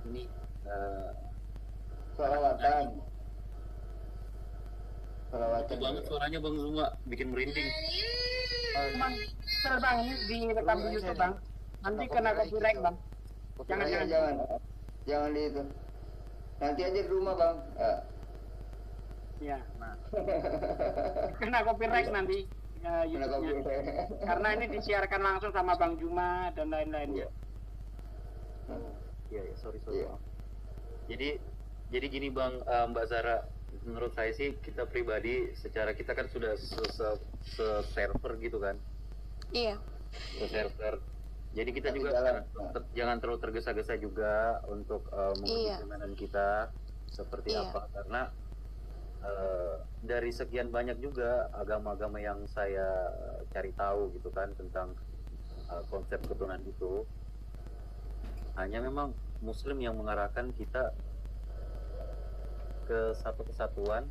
Ini Salawatan. itu banget suaranya Bang Zuma, bikin merinding. Bang, di rekam di YouTube Bang. Nanti kena copyright Bang. Jangan di itu. Nanti aja di rumah Bang. Iya. Kena copyright nanti. Karena ini disiarkan langsung sama Bang Juma dan lain-lain. Iya, sorry. Jadi gini Bang, Mbak Zara, menurut saya sih kita pribadi secara kita kan sudah server gitu kan. Iya. Server. Jadi kita juga jangan terlalu tergesa-gesa juga untuk menggunakan kita seperti apa, karena dari sekian banyak juga agama-agama yang saya cari tahu gitu kan tentang konsep ketuhanan itu, hanya memang Muslim yang mengarahkan kita ke satu kesatuan.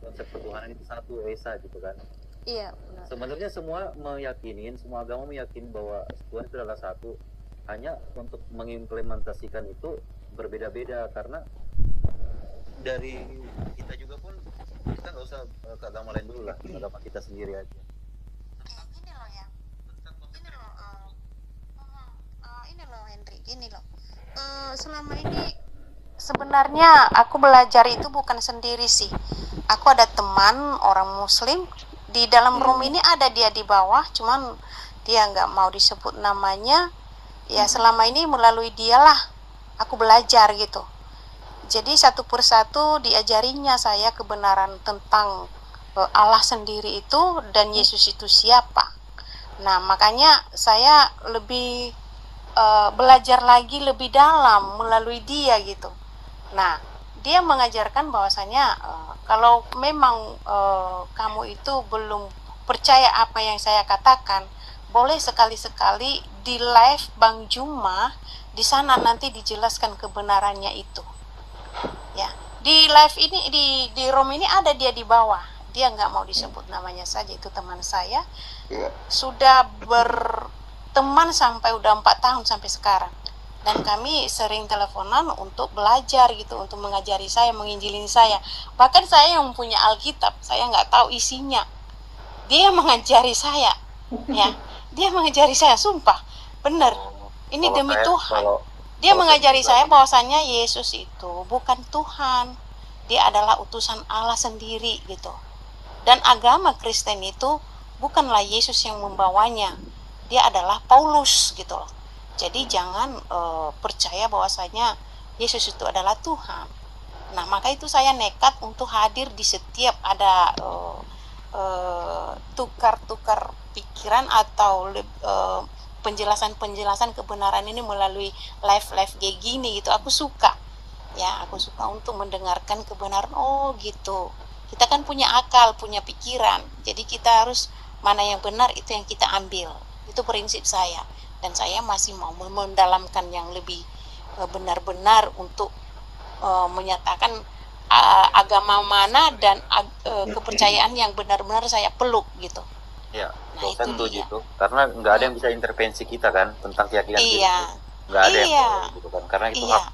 Konsep ketuhanan itu satu esa gitu kan. Iya, benar. Sebenarnya semua agama meyakini bahwa Tuhan itu adalah satu, hanya untuk mengimplementasikan itu berbeda-beda, karena dari kita juga pun kita nggak usah ke agama lain dulu lah, agama kita sendiri aja. Ini loh Henry, gini loh. Selama ini sebenarnya aku belajar itu bukan sendiri sih. Aku ada teman orang Muslim di dalam room ini, ada dia di bawah, cuman dia nggak mau disebut namanya. Ya selama ini melalui dialah aku belajar gitu. Jadi satu persatu diajarinya saya kebenaran tentang Allah sendiri itu dan Yesus itu siapa. Nah makanya saya lebih belajar lagi lebih dalam melalui dia gitu. Nah dia mengajarkan bahwasanya kalau memang kamu itu belum percaya apa yang saya katakan, boleh sekali-sekali di live Bang Juma, di sana nanti dijelaskan kebenarannya itu. Ya, di live ini di room ini ada dia di bawah. Dia nggak mau disebut namanya saja, itu teman saya. Sudah berteman sampai udah 4 tahun sampai sekarang. Dan kami sering teleponan untuk belajar gitu, untuk mengajari saya, menginjilin saya. Bahkan saya yang punya Alkitab, saya nggak tahu isinya. Dia mengajari saya, ya. Dia mengajari saya, sumpah, bener. Ini demi Tuhan. Dia mengajari saya bahwasannya Yesus itu bukan Tuhan. Dia adalah utusan Allah sendiri gitu. Dan agama Kristen itu bukanlah Yesus yang membawanya. Dia adalah Paulus gitu loh. Jadi jangan percaya bahwasanya Yesus itu adalah Tuhan. Nah, maka itu saya nekat untuk hadir di setiap ada tukar-tukar pikiran atau penjelasan-penjelasan kebenaran ini melalui live kayak gini gitu. Aku suka untuk mendengarkan kebenaran. Oh gitu, kita kan punya akal, punya pikiran, jadi kita harus mana yang benar itu yang kita ambil. Itu prinsip saya, dan saya masih mau mendalamkan yang lebih benar-benar untuk menyatakan agama mana dan kepercayaan yang benar-benar saya peluk gitu. Ya, saya setuju itu. Karena nggak ada yang bisa intervensi kita kan tentang keyakinan kita. Nggak ada yang gitu kan. Karena itu hak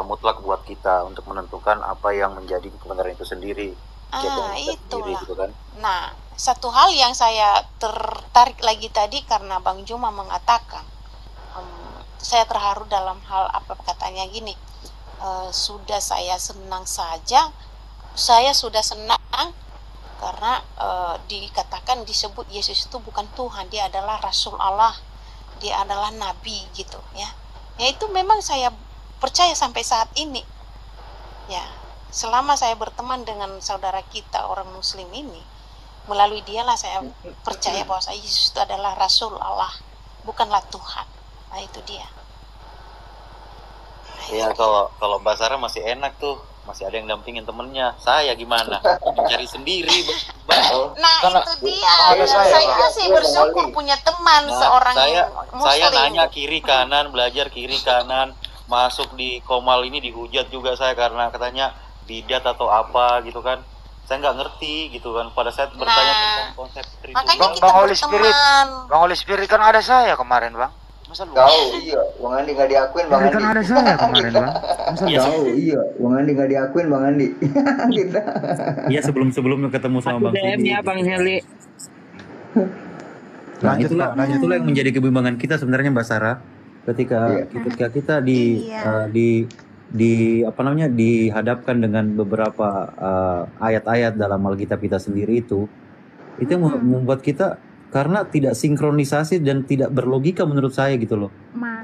mutlak buat kita untuk menentukan apa yang menjadi kebenaran itu sendiri. Itulah. Sendiri, gitu kan. Nah, satu hal yang saya tertarik lagi tadi karena Bang Juma mengatakan, saya terharu dalam hal apa katanya gini, sudah saya senang saja, saya sudah senang karena dikatakan disebut Yesus itu bukan Tuhan, dia adalah Rasul Allah, dia adalah Nabi gitu ya. Ya itu memang saya percaya sampai saat ini ya, selama saya berteman dengan saudara kita orang Muslim ini, melalui dialah saya percaya bahwa Yesus itu adalah Rasul Allah, bukanlah Tuhan. Nah itu dia. Iya, kalau Mbak Sarah masih enak tuh, masih ada yang dampingin temennya. Saya gimana? Mencari sendiri, Bang. Nah itu dia. Saya sih bersyukur punya teman seorang Muslim. Saya nanya kiri kanan, belajar kiri kanan, masuk di Komal ini dihujat juga saya karena katanya bidat atau apa gitu kan. Saya nggak ngerti gitu kan. Pada saat bertanya tentang konsep Trinity. Makanya kita berteman. Bang Holy Spirit kan ada saya kemarin, Bang. Masa lu? Iya, Bang Andi nggak diakuin, Bang Andi. Kan ada saya kemarin, Bang. Masa iya, Bang Andi nggak diakuin, Bang Andi. Kita. Iya, sebelumnya ketemu sama Bang Sidi. Ya Bang Heli. Nah, itulah yang menjadi kebimbangan kita sebenarnya Mbak Sarah. Ketika kita dihadapkan dengan beberapa ayat-ayat dalam Alkitab kita sendiri itu yang membuat kita karena tidak sinkronisasi dan tidak berlogika menurut saya gitu loh.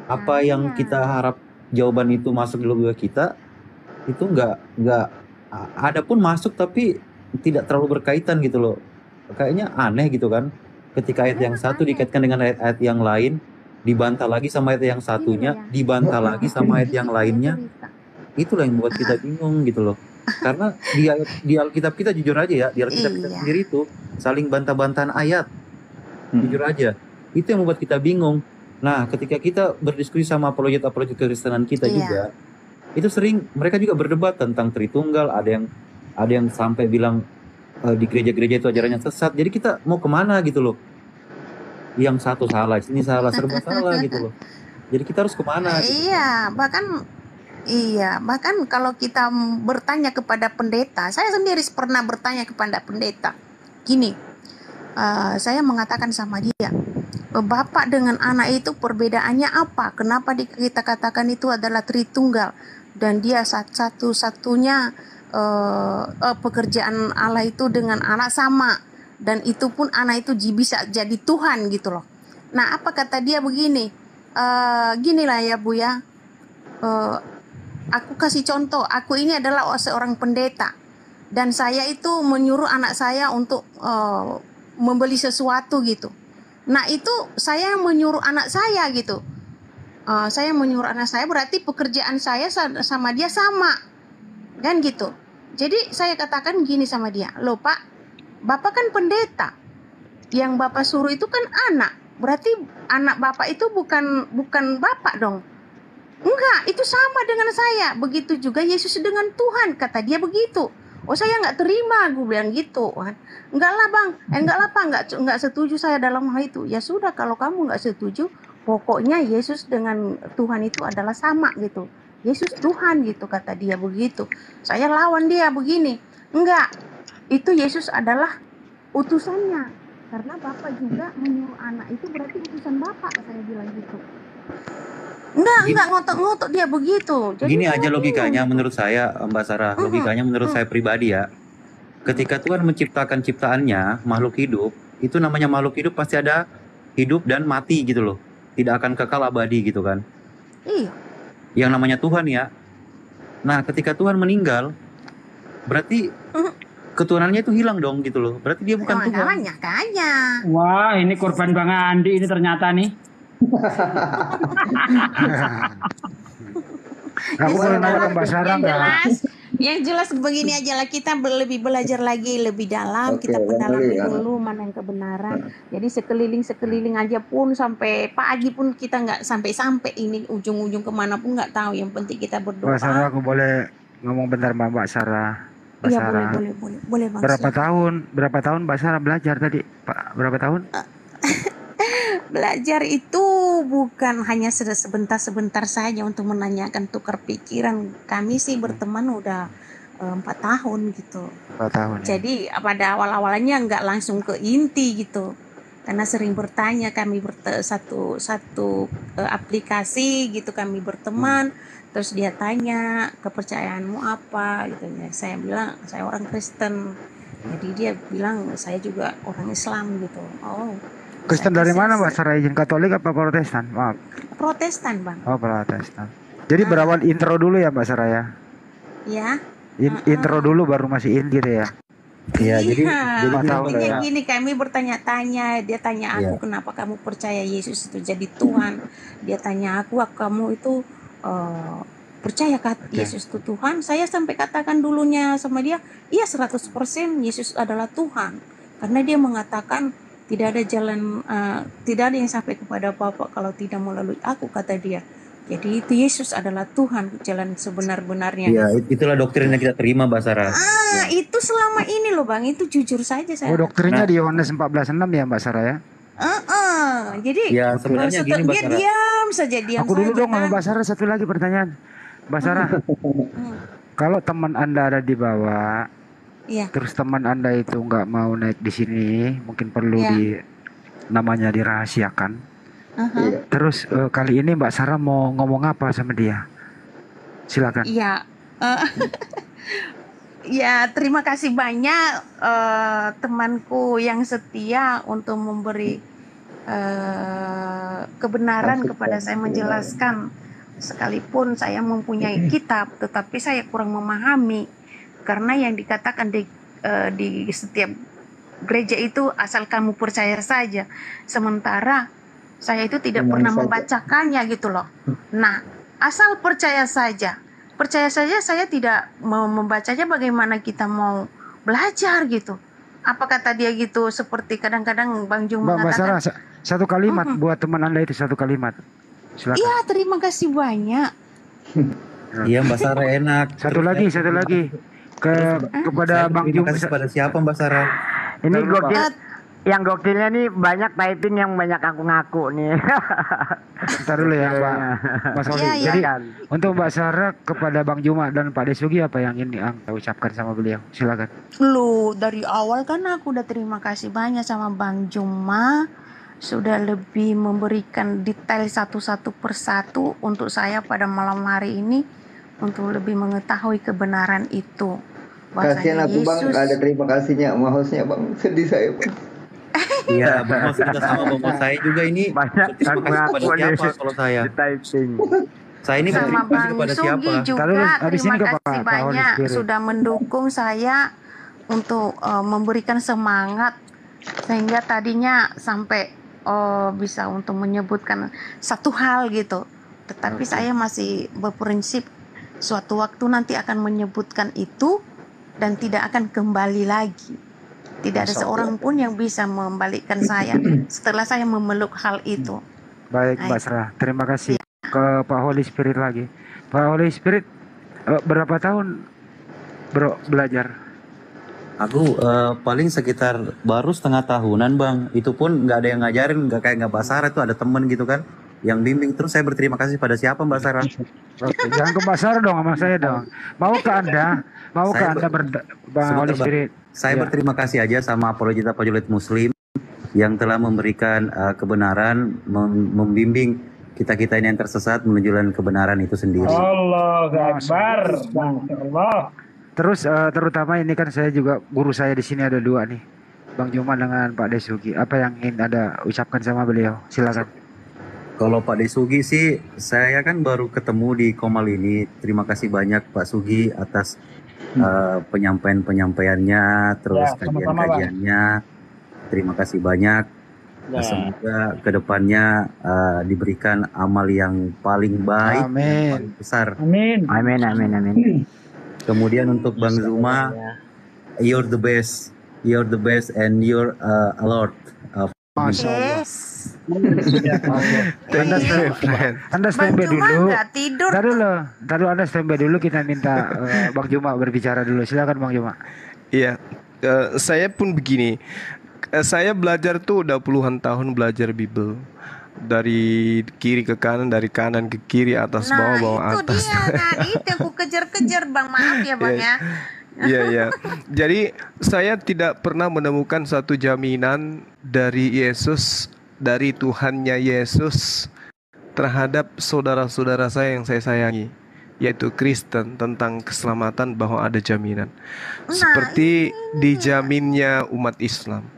Apa yang kita harap jawaban itu masuk di logika kita itu nggak ada pun masuk tapi tidak terlalu berkaitan gitu loh. Kayaknya aneh gitu kan. Ketika ayat yang satu dikaitkan dengan ayat yang lain, dibantah lagi sama ayat yang satunya, dibantah lagi sama ayat yang lainnya. Itulah yang membuat kita bingung gitu loh. Karena di Alkitab kita jujur aja ya, di Alkitab kita sendiri itu saling bantah-bantahan ayat. Jujur aja. Itu yang membuat kita bingung. Nah, ketika kita berdiskusi sama apologet kekristenan kita juga, itu sering mereka juga berdebat tentang Tritunggal, ada yang sampai bilang di gereja-gereja itu ajarannya sesat. Jadi kita mau kemana gitu loh? Yang satu salah, ini salah, serba salah gitu loh. Jadi kita harus kemana? Gitu. Bahkan kalau kita bertanya kepada pendeta, saya sendiri pernah bertanya kepada pendeta, gini, saya mengatakan sama dia, Bapak dengan anak itu perbedaannya apa? Kenapa kita katakan itu adalah Tritunggal dan dia satu-satunya pekerjaan Allah itu dengan anak sama, dan itu pun anak itu bisa jadi Tuhan gitu loh. Nah apa kata dia begini, ginilah ya Bu ya, aku kasih contoh, aku ini adalah seorang pendeta dan saya itu menyuruh anak saya untuk membeli sesuatu gitu. Nah itu saya yang menyuruh anak saya gitu. Saya menyuruh anak saya berarti pekerjaan saya sama dia sama, kan gitu. Jadi saya katakan gini sama dia, loh Pak, Bapak kan pendeta, yang Bapak suruh itu kan anak, berarti anak Bapak itu bukan Bapak dong. Enggak, itu sama dengan saya. Begitu juga Yesus dengan Tuhan, kata dia begitu. Oh saya nggak terima, gue bilang gitu kan. Enggak lah bang, enggak lah pak, enggak setuju saya dalam hal itu. Ya sudah, kalau kamu nggak setuju, pokoknya Yesus dengan Tuhan itu adalah sama gitu. Yesus Tuhan gitu, kata dia begitu. Saya lawan dia begini, enggak, itu Yesus adalah utusannya. Karena Bapak juga menyuruh anak itu berarti utusan Bapak, saya bilang gitu. Enggak ngotot-ngotot dia begitu. Jadi gini aja logikanya menurut saya Mbak Sarah, logikanya menurut saya pribadi ya. Ketika Tuhan menciptakan ciptaannya, makhluk hidup, itu namanya makhluk hidup pasti ada hidup dan mati gitu loh. Tidak akan kekal abadi gitu kan. Iya. Yang namanya Tuhan ya. Nah ketika Tuhan meninggal, berarti keturunannya itu hilang dong gitu loh. Berarti dia bukan Tuhan. Makanya. Wah ini korban Bang Andi ini ternyata nih. Aku boleh nanya ke Mbak Sarah nggak? Yang jelas begini aja lah, kita lebih belajar lagi lebih dalam, kita pendalami dulu mana yang kebenaran. Jadi sekeliling aja pun sampai pagi pun kita nggak sampai ini ujung-ujung kemana pun nggak tahu. Yang penting kita berdoa. Mbak Sarah, aku boleh ngomong bentar Mbak Sarah? Iya boleh Bang. Berapa tahun Mbak Sarah belajar tadi Pak? Berapa tahun? Belajar itu bukan hanya sebentar saja untuk menanyakan tukar pikiran. Kami sih berteman udah 4 tahun gitu. 4 tahun. Ya. Jadi pada awal-awalnya nggak langsung ke inti gitu, karena sering bertanya kami satu aplikasi gitu kami berteman, terus dia tanya kepercayaanmu apa gitu ya. Saya bilang saya orang Kristen, jadi dia bilang saya juga orang Islam gitu. Oh, Kristen dari mana Mbak Sarah? Izin Katolik apa Protestan? Maaf. Protestan Bang. Oh Protestan. Jadi berawal intro dulu ya Mbak Sarah ya? Ya. Intro dulu baru masih in gitu ya? Iya, jadi intinya gini, kami bertanya-tanya, dia tanya aku kenapa kamu percaya Yesus itu jadi Tuhan. Dia tanya aku kamu itu percaya Yesus itu Tuhan. Saya sampai katakan dulunya sama dia, iya 100% Yesus adalah Tuhan. Karena dia mengatakan tidak ada jalan, tidak ada yang sampai kepada Bapa kalau tidak melalui aku, kata dia. Jadi itu Yesus adalah Tuhan, jalan sebenar-benarnya. Iya, itulah doktrin yang kita terima Mbak Sarah. Itu selama ini loh Bang, itu jujur saja saya. Oh, doktrinnya di Yohanes 14:6 ya Mbak Sarah ya? Jadi ya, sebenarnya gini Mbak Sarah. Dia diam saja. Aku dulu dong sama Mbak Sarah, satu lagi pertanyaan. Mbak Sarah, kalau teman Anda ada di bawah, terus teman Anda itu nggak mau naik di sini, mungkin perlu namanya dirahasiakan. Terus kali ini Mbak Sarah mau ngomong apa sama dia? Silakan. Iya. Ya, terima kasih banyak temanku yang setia untuk memberi kebenaran kepada saya, menjelaskan. Sekalipun saya mempunyai kitab, tetapi saya kurang memahami, karena yang dikatakan di setiap gereja itu asal kamu percaya saja, sementara saya itu tidak pernah membacakannya gitu loh. Nah, asal percaya saja saya tidak mau membacanya, bagaimana kita mau belajar gitu. Apa kata dia gitu, seperti kadang-kadang Bang Jung mengatakan. Mbak Sarah, satu kalimat buat teman Anda itu, satu kalimat. Silakan. Iya, terima kasih banyak. Iya Mbak Sarah, enak. Satu lagi kepada Bang Jung. Terima kasih kepada siapa Mbak Sarah? Ini gokil. Yang gokilnya nih banyak typing yang banyak aku ngaku nih. Bentar dulu ya Pak Mas Oli. Jadi untuk Mbak Sarah kepada Bang Juma dan Pak Desugi, apa yang ingin Anda ucapkan sama beliau? Silakan. Lu dari awal kan aku udah terima kasih banyak sama Bang Juma, sudah lebih memberikan detail satu persatu untuk saya pada malam hari ini, untuk lebih mengetahui kebenaran itu. Kasihan aku Bang, gak ada terima kasihnya sama hostnya Bang, sedih saya Bang. Iya, Bang Mas juga sama Bang saya juga ini. Banyak terima kasih kepada siapa kalau saya? Saya ini sama berterima kasih kepada siapa? Juga terima kasih banyak sudah mendukung saya untuk memberikan semangat, sehingga tadinya sampai bisa untuk menyebutkan satu hal gitu, tetapi saya masih berprinsip suatu waktu nanti akan menyebutkan itu dan tidak akan kembali lagi. Tidak ada seorang pun yang bisa membalikkan saya setelah saya memeluk hal itu. Baik Mbak Sarah, terima kasih. Ke Pak Holy Spirit lagi. Pak Holy Spirit, berapa tahun bro belajar? Aku paling sekitar baru setengah tahunan Bang. Itu pun nggak ada yang ngajarin, nggak kayak Mbak Sarah, itu ada temen gitu kan yang bimbing. Terus saya berterima kasih pada siapa Mbak Sarah? Jangan ke Mbak Sarah dong, sama saya dong. Mau ke Anda Bang Holy Spirit. Saya berterima kasih aja sama Apologet Muslim yang telah memberikan kebenaran, membimbing kita-kita ini yang tersesat menuju jalan kebenaran itu sendiri. Allahu Akbar. Allah. Terus terutama ini kan saya juga, guru saya di sini ada dua nih, Bang Juma dengan Pak Desugi. Apa yang ingin Anda ucapkan sama beliau? Silakan. Kalau Pak Desugi sih, saya kan baru ketemu di Komal ini. Terima kasih banyak Pak Sugi atas penyampaiannya, terus kajian-kajiannya. Terima kasih banyak. Semoga kedepannya diberikan amal yang paling baik, yang paling besar. Amin. Kemudian untuk Bang Zuma, you're the best and you're a lot. Anda standby dulu. Taruh Anda standby dulu, kita minta Bang Juma berbicara dulu. Silakan Bang Juma. Iya, saya pun begini. Saya belajar tuh udah puluhan tahun belajar Bible. dari kiri ke kanan, dari kanan ke kiri, atas bawah, bawah atas. Itu dia, nah itu yang aku kejar-kejar Bang, maaf ya Bang ya. Iya, iya. Jadi saya tidak pernah menemukan satu jaminan dari Yesus, dari Tuhannya Yesus terhadap saudara-saudara saya yang saya sayangi, yaitu Kristen, tentang keselamatan bahwa ada jaminan. Seperti dijaminnya umat Islam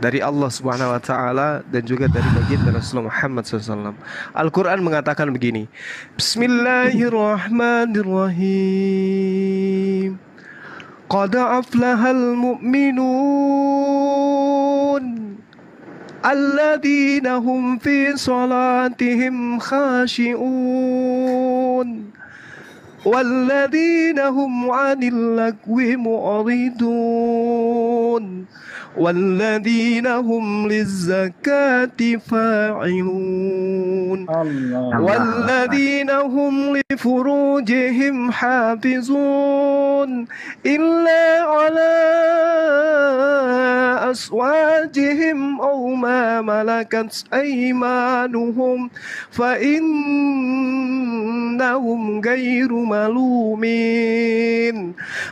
dari Allah Subhanahu wa taala dan juga dari baginda Rasulullah Muhammad SAW. Al-Qur'an mengatakan begini. Bismillahirrahmanirrahim. Qad aflahal mu'minun alladzina hum fi salatihim khashi'un walladzina hum 'anil lagwi mu'ridun والذين هم للزكاة فاعلون والذين هم لفروجهم حافظون إلا على أزواجهم أو ما ملكت أيمانهم فإنهم غير ملومين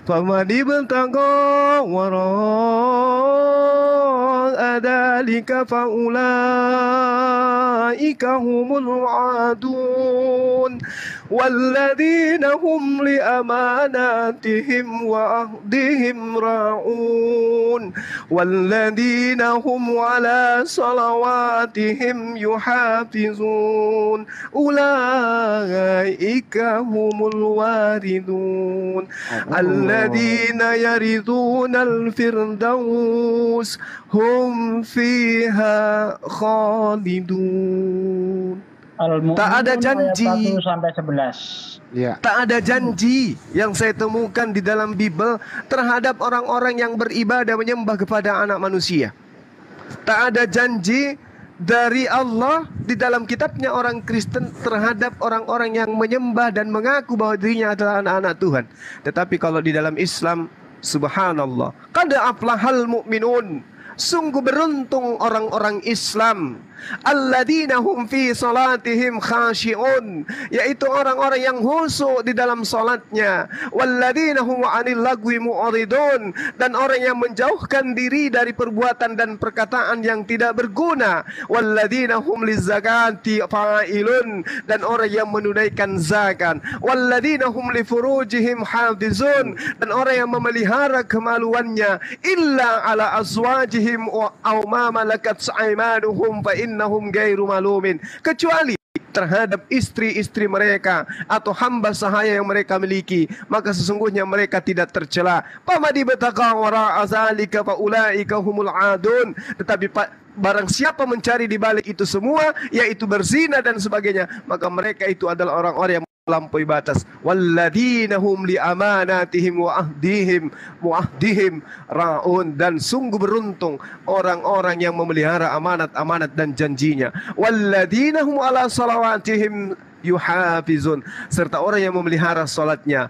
فمن ابتغى وراء ذلك فأولئك هم العادون والذين هم لأماناتهم وعهدهم راعون والذين هم على صلواتهم يحافظون أولئك هم الواردون الذين يرثون الفردوس هم فيها خالدون. Tak ada janji. 1 sampai 11. Ya. Tak ada janji yang saya temukan di dalam Bible terhadap orang-orang yang beribadah menyembah kepada anak manusia. Tak ada janji dari Allah di dalam kitabnya orang Kristen terhadap orang-orang yang menyembah dan mengaku bahwa dirinya adalah anak-anak Tuhan. Tetapi kalau di dalam Islam, subhanallah, qad aflahal mu'minun, sungguh beruntung orang-orang Islam, alladzina hum fi salatihim khashi'un, yaitu orang-orang yang khusyuk di dalam salatnya, walladzina hum 'anil lagwi mu'ridun, dan orang yang menjauhkan diri dari perbuatan dan perkataan yang tidak berguna, walladzina hum lizakati fa'ilun, dan orang yang menunaikan zakat, walladzina hum li furujihim hafizun, dan orang yang memelihara kemaluannya, illa ala azwajihim aw ma malakat aymanuhum fa innahum ghairu malumin, kecuali terhadap istri-istri mereka atau hamba sahaya yang mereka miliki, maka sesungguhnya mereka tidak tercela. Pamadi bataqa wara azalika fa ulaika humul adun, tetapi barang siapa mencari di balik itu semua, yaitu berzina dan sebagainya, maka mereka itu adalah orang-orang yang melampaui batas. Walladzina hum li amanatihim wa ahdihim raun, dan sungguh beruntung orang-orang yang memelihara amanat-amanat dan janjinya. Walladzina hum ala salawatihim yuhafizun, serta orang yang memelihara salatnya.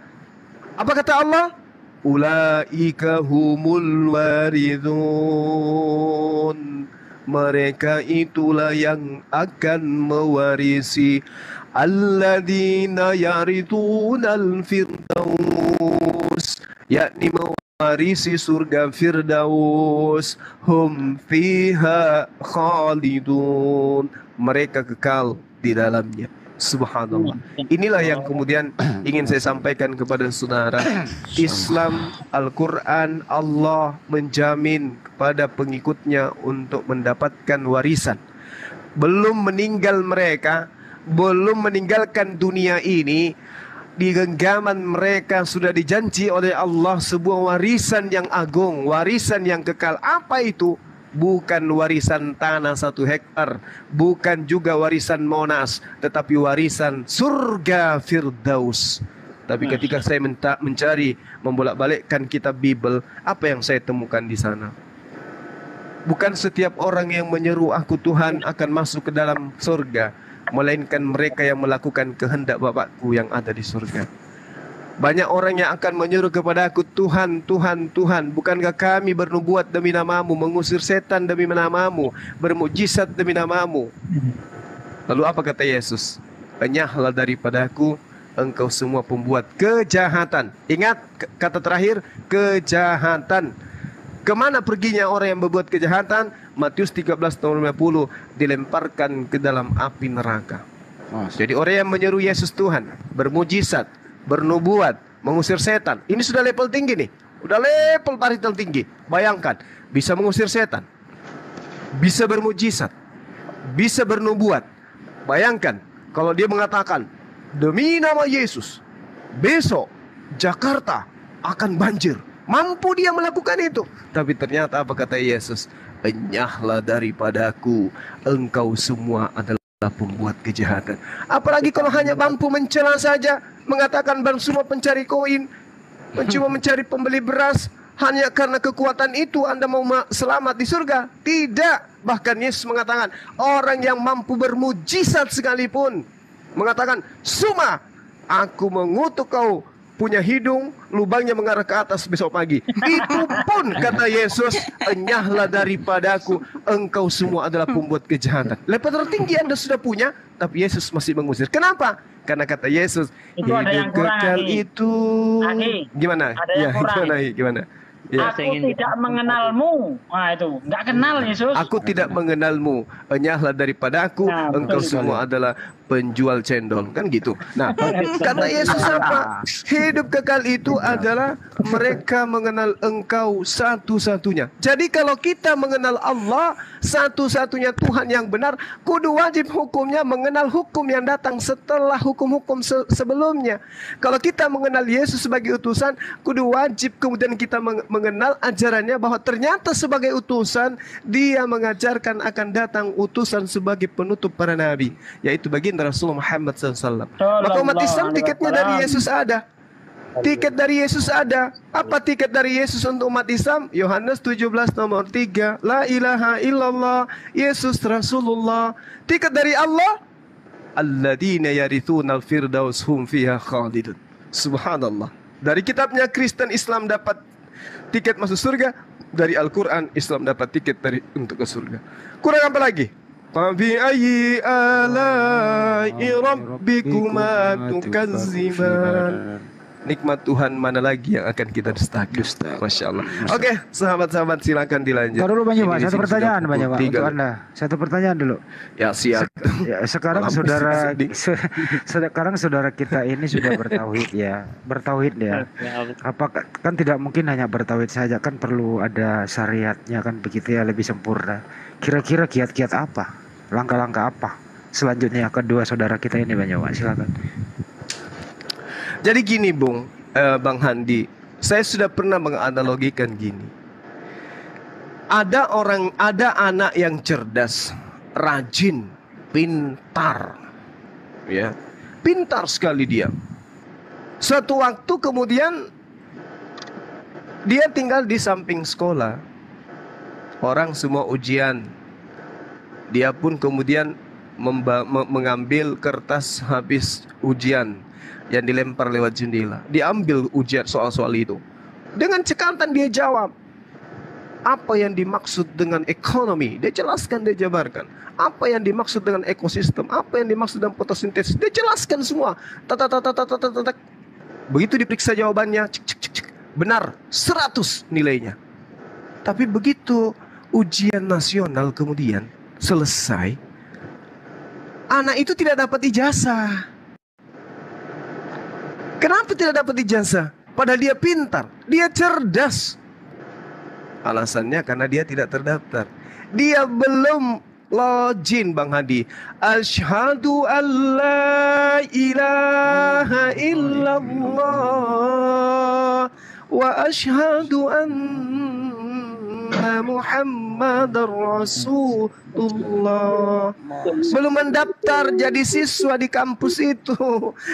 Apa kata Allah? Ulaika humul waridun, mereka itulah yang akan mewarisi, alladzina yaridunal firdaus, yakni mewarisi surga Firdaus, hum fiha khalidun, mereka kekal di dalamnya. Subhanallah. Inilah yang kemudian ingin saya sampaikan kepada saudara. Islam, Al-Quran, Allah menjamin kepada pengikutnya untuk mendapatkan warisan. Belum meninggal mereka, belum meninggalkan dunia ini, di genggaman mereka sudah dijanji oleh Allah sebuah warisan yang agung, warisan yang kekal. Apa itu? Bukan warisan tanah 1 hektar, bukan juga warisan Monas, tetapi warisan surga Firdaus. Tapi ketika saya mencari, membolak-balikkan kitab Bible, apa yang saya temukan di sana? Bukan setiap orang yang menyeru aku Tuhan akan masuk ke dalam surga, melainkan mereka yang melakukan kehendak Bapakku yang ada di surga. Banyak orang yang akan menyeru kepada aku, Tuhan, Tuhan, Tuhan, bukankah kami bernubuat demi namamu, mengusir setan demi namamu, bermujizat demi namamu. Lalu apa kata Yesus? Enyahlah daripadaku, engkau semua pembuat kejahatan. Ingat kata terakhir, kejahatan. Kemana perginya orang yang berbuat kejahatan? Matius 13:50, dilemparkan ke dalam api neraka. Jadi orang yang menyeru Yesus Tuhan, bermujizat, bernubuat, mengusir setan, ini sudah level tinggi nih. Udah level paling tinggi. Bayangkan, bisa mengusir setan, bisa bermujizat, bisa bernubuat. Bayangkan kalau dia mengatakan, demi nama Yesus, besok Jakarta akan banjir. Mampu dia melakukan itu. Tapi ternyata apa kata Yesus? Enyahlah daripadaku, engkau semua adalah pembuat kejahatan. Apalagi kalau hanya mampu mencela saja, mengatakan bang semua pencari koin, cuma mencari pembeli beras, hanya karena kekuatan itu Anda mau selamat di surga. Tidak. Bahkan Yesus mengatakan, orang yang mampu bermujizat sekalipun mengatakan, Suma, aku mengutuk kau punya hidung, lubangnya mengarah ke atas besok pagi. Itu pun kata Yesus, enyahlah daripadaku, engkau semua adalah pembuat kejahatan. Level tertinggi Anda sudah punya, tapi Yesus masih mengusir. Kenapa? Karena kata Yesus, hidup kekal itu gimana? Ya, gimana? Ya. Aku tidak mengenalmu. Nah itu, nggak kenal Yesus. Aku tidak mengenalmu. Enyahlah daripadaku, engkau semua adalah penjual cendol. Kan gitu. Nah, kata Yesus apa? Hidup kekal itu adalah mereka mengenal engkau satu-satunya. Jadi kalau kita mengenal Allah, satu-satunya Tuhan yang benar, kudu wajib hukumnya mengenal hukum yang datang setelah hukum-hukum sebelumnya. Kalau kita mengenal Yesus sebagai utusan, kudu wajib kemudian kita mengenal ajarannya bahwa ternyata sebagai utusan dia mengajarkan akan datang utusan sebagai penutup para nabi, yaitu baginda Rasulullah Muhammad SAW. Maka umat Islam tiketnya dari Yesus ada. Tiket dari Yesus ada. Apa tiket dari Yesus untuk umat Islam? Yohanes 17 nomor 3. La ilaha illallah, Yesus Rasulullah. Tiket dari Allah, alladzina yarithunal firdaus hum fiha khalidun. Subhanallah. Dari kitabnya Kristen Islam dapat tiket masuk surga, dari Al-Quran Islam dapat tiket untuk ke surga. Kurang apa lagi? Fabi ayyi alai rabbikuma tukazziban. Nikmat Tuhan mana lagi yang akan kita dustakan? Masya Allah. Oke, sahabat-sahabat silakan dilanjut. Taruh dulu banyak Pak, satu pertanyaan banyak Pak untuk Anda. Satu pertanyaan dulu. Ya siap. Sekarang saudara kita ini sudah bertauhid ya, Apakah kan tidak mungkin hanya bertauhid saja, kan perlu ada syariatnya kan begitu ya, lebih sempurna. Kira-kira kiat-kiat apa, langkah-langkah apa selanjutnya kedua saudara kita ini banyak Pak, silakan. Jadi gini Bang Handi, saya sudah pernah menganalogikan gini. Ada anak yang cerdas, rajin, pintar, ya, pintar sekali dia. Suatu waktu kemudian dia tinggal di samping sekolah, orang semua ujian, dia pun kemudian mengambil kertas habis ujian yang dilempar lewat jendela. Diambil ujian soal-soal itu. Dengan cekatan dia jawab. Apa yang dimaksud dengan ekonomi? Dia jelaskan, dia jabarkan. Apa yang dimaksud dengan ekosistem? Apa yang dimaksud dengan fotosintesis? Dia jelaskan semua. Begitu diperiksa jawabannya, benar, 100 nilainya. Tapi begitu ujian nasional kemudian selesai, anak itu tidak dapat ijazah. Kenapa tidak dapat ijazah? Padahal dia pintar, dia cerdas. Alasannya karena dia tidak terdaftar. Dia belum login Bang Hadi. Asyhadu an la ilaha illallah wa asyhadu anna Muhammad Muhammadar Rasulullah. Belum mendaftar jadi siswa di kampus itu.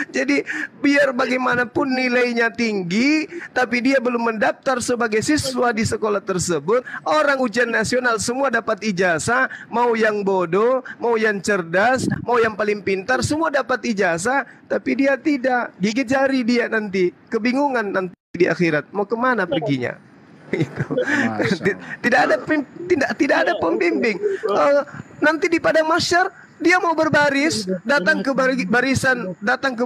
Jadi biar bagaimanapun nilainya tinggi, tapi dia belum mendaftar sebagai siswa di sekolah tersebut. Orang ujian nasional semua dapat ijazah, mau yang bodoh, mau yang cerdas, mau yang paling pintar, semua dapat ijazah, tapi dia tidak. Gigit jari dia nanti, kebingungan nanti di akhirat mau kemana perginya. Tidak ada pembimbing. Nanti di padang mahsyar dia mau berbaris, datang ke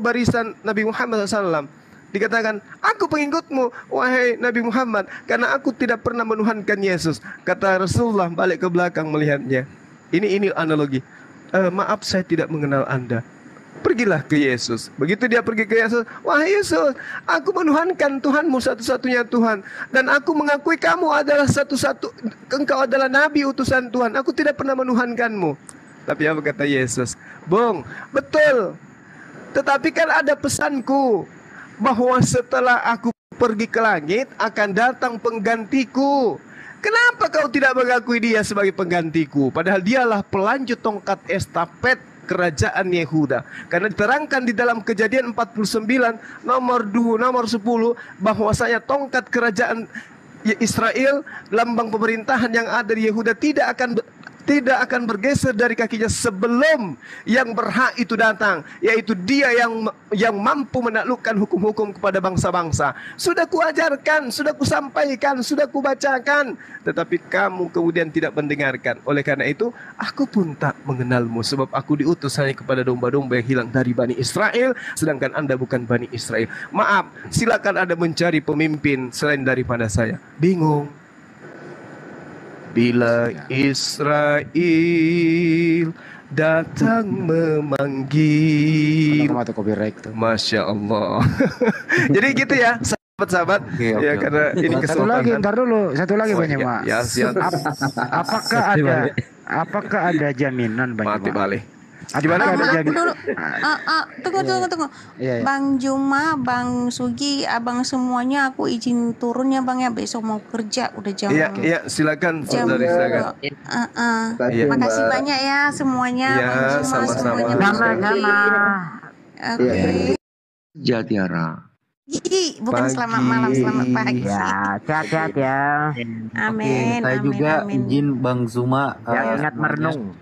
barisan Nabi Muhammad SAW. Dikatakan, aku pengikutmu wahai Nabi Muhammad, karena aku tidak pernah menuhankan Yesus. Kata Rasulullah balik ke belakang melihatnya. Ini analogi. Maaf, saya tidak mengenal Anda. Pergilah ke Yesus. Begitu dia pergi ke Yesus, wahai Yesus, aku menuhankan Tuhanmu satu-satunya Tuhan, dan aku mengakui kamu adalah engkau adalah Nabi utusan Tuhan. Aku tidak pernah menuhankanmu. Tapi apa kata Yesus? Bung, betul. Tetapi kan ada pesanku, bahwa setelah aku pergi ke langit akan datang penggantiku. Kenapa kau tidak mengakui dia sebagai penggantiku? Padahal dialah pelanjut tongkat estafet kerajaan Yehuda. Karena diterangkan di dalam Kejadian 49 nomor 10 bahwasanya tongkat kerajaan Israel, lambang pemerintahan yang ada di Yehuda tidak akan bergeser dari kakinya sebelum yang berhak itu datang, yaitu dia yang mampu menaklukkan hukum-hukum kepada bangsa-bangsa. Sudah kuajarkan, sudah kusampaikan, sudah kubacakan, tetapi kamu kemudian tidak mendengarkan. Oleh karena itu, aku pun tak mengenalmu, sebab aku diutus hanya kepada domba-domba yang hilang dari Bani Israel, sedangkan Anda bukan Bani Israel. Maaf, silakan Anda mencari pemimpin selain daripada saya. Bingung. Bila Israel datang memanggil, Masya Allah. Jadi gitu ya sahabat-sahabat. Ya karena ini kesultanan. Satu lagi Bang Mak. Ya, siap. Apakah ada jaminan Bang Mati Mak? balik. Gimana ada jaminan? Tunggu. Iya. Bang Juma, Bang Sugi, abang semuanya aku izin turun ya Bang ya, besok mau kerja udah jam. Iya, silakan saudari, silakan. Makasih banyak ya semuanya. Ya, Bang Juma, sama-sama. semuanya. Oke. Jatiara. Bukan selamat malam, selamat pagi. Ya, sehat-sehat ya. Amin. Saya juga izin Bang Zuma ingat merenung.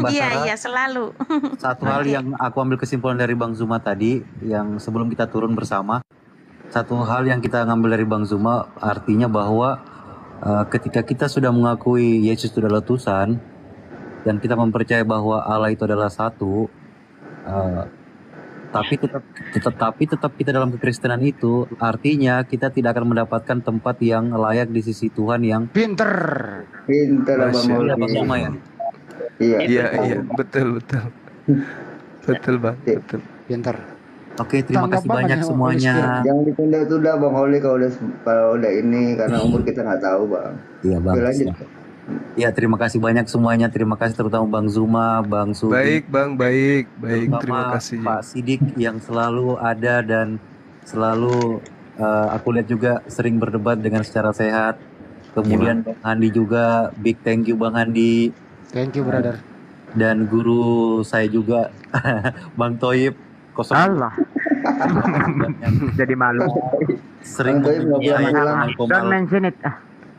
Iya selalu. Satu hal yang aku ambil kesimpulan dari Bang Zuma tadi, yang sebelum kita turun bersama, satu hal yang kita ngambil dari Bang Zuma artinya bahwa ketika kita sudah mengakui Yesus itu adalah Tuhan dan kita mempercayai bahwa Allah itu adalah satu, tapi tetap kita dalam kekristenan itu, artinya kita tidak akan mendapatkan tempat yang layak di sisi Tuhan yang pinter Bang Zuma ya. Iya, betul Bang, betul. Pinter. Oke, terima kasih banyak semuanya. Jangan ditunda-tunda Bang Oli kalau udah ini, karena umur kita nggak tahu Bang. Iya Bang. Ya, terima kasih banyak semuanya. Terima kasih terutama Bang Zuma, Bang Sudi. Baik Bang, baik. Terima kasih. Pak Sidik yang selalu ada dan selalu aku lihat juga sering berdebat dengan secara sehat. Kemudian Bang Handi juga, big thank you Bang Handi. Thank you brother. Dan guru saya juga Bang Toib. Allah. Jadi malu. Sering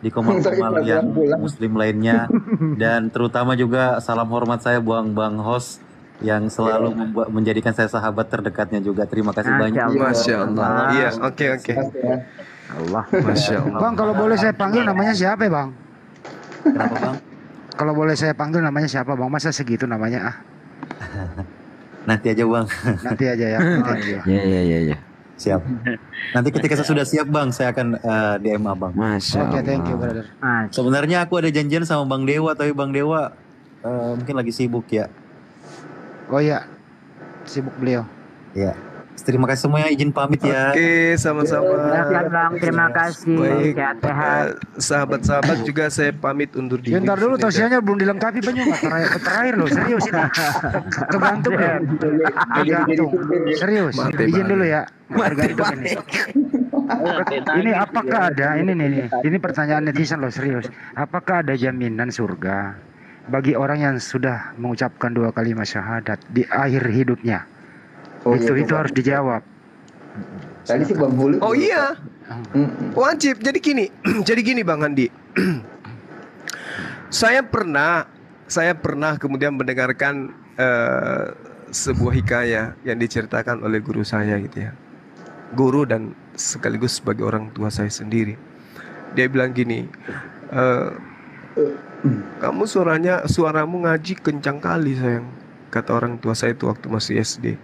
di komal-komal yang muslim lainnya. Dan terutama juga salam hormat saya buang Bang Host yang selalu menjadikan saya sahabat terdekatnya juga. Terima kasih banyak. Masya Allah. Iya, oke. Allah. Masya Allah. Bang, kalau boleh saya panggil namanya siapa ya Bang? Kenapa Bang? Kalau boleh saya panggil namanya siapa Bang? Masa segitu namanya Nanti aja Bang. Nanti aja ya. Iya. Siap. Nanti ketika saya sudah siap Bang, saya akan DM Abang. Masya Allah. Oke, thank you brother. Sebenarnya aku ada janjian sama Bang Dewa, tapi Bang Dewa mungkin lagi sibuk ya. Oh iya, sibuk beliau. Ya. Terima kasih semuanya, izin pamit ya. Oke, sama-sama. Bang, terima kasih. Baik, Sehat-sehat. sahabat-sahabat juga saya pamit undur diri. Bentar dulu, tausiahnya belum dilengkapi Pak. Terakhir loh, serius ini. Tergantung ya. Tergantung. Serius. Izin dulu ya. Tergantung ini. Ini apakah ada ini pertanyaan netizen loh, serius. Apakah ada jaminan surga bagi orang yang sudah mengucapkan 2 kalimat syahadat di akhir hidupnya? Itu harus dijawab. Tadi sih Bang Hulu. Oh iya. Wajib. Jadi gini Bang Andi. Saya pernah kemudian mendengarkan sebuah hikayah yang diceritakan oleh guru saya gitu ya. Guru dan sekaligus sebagai orang tua saya sendiri. Dia bilang gini, kamu suaramu ngaji kencang kali sayang. Kata orang tua saya itu waktu masih SD.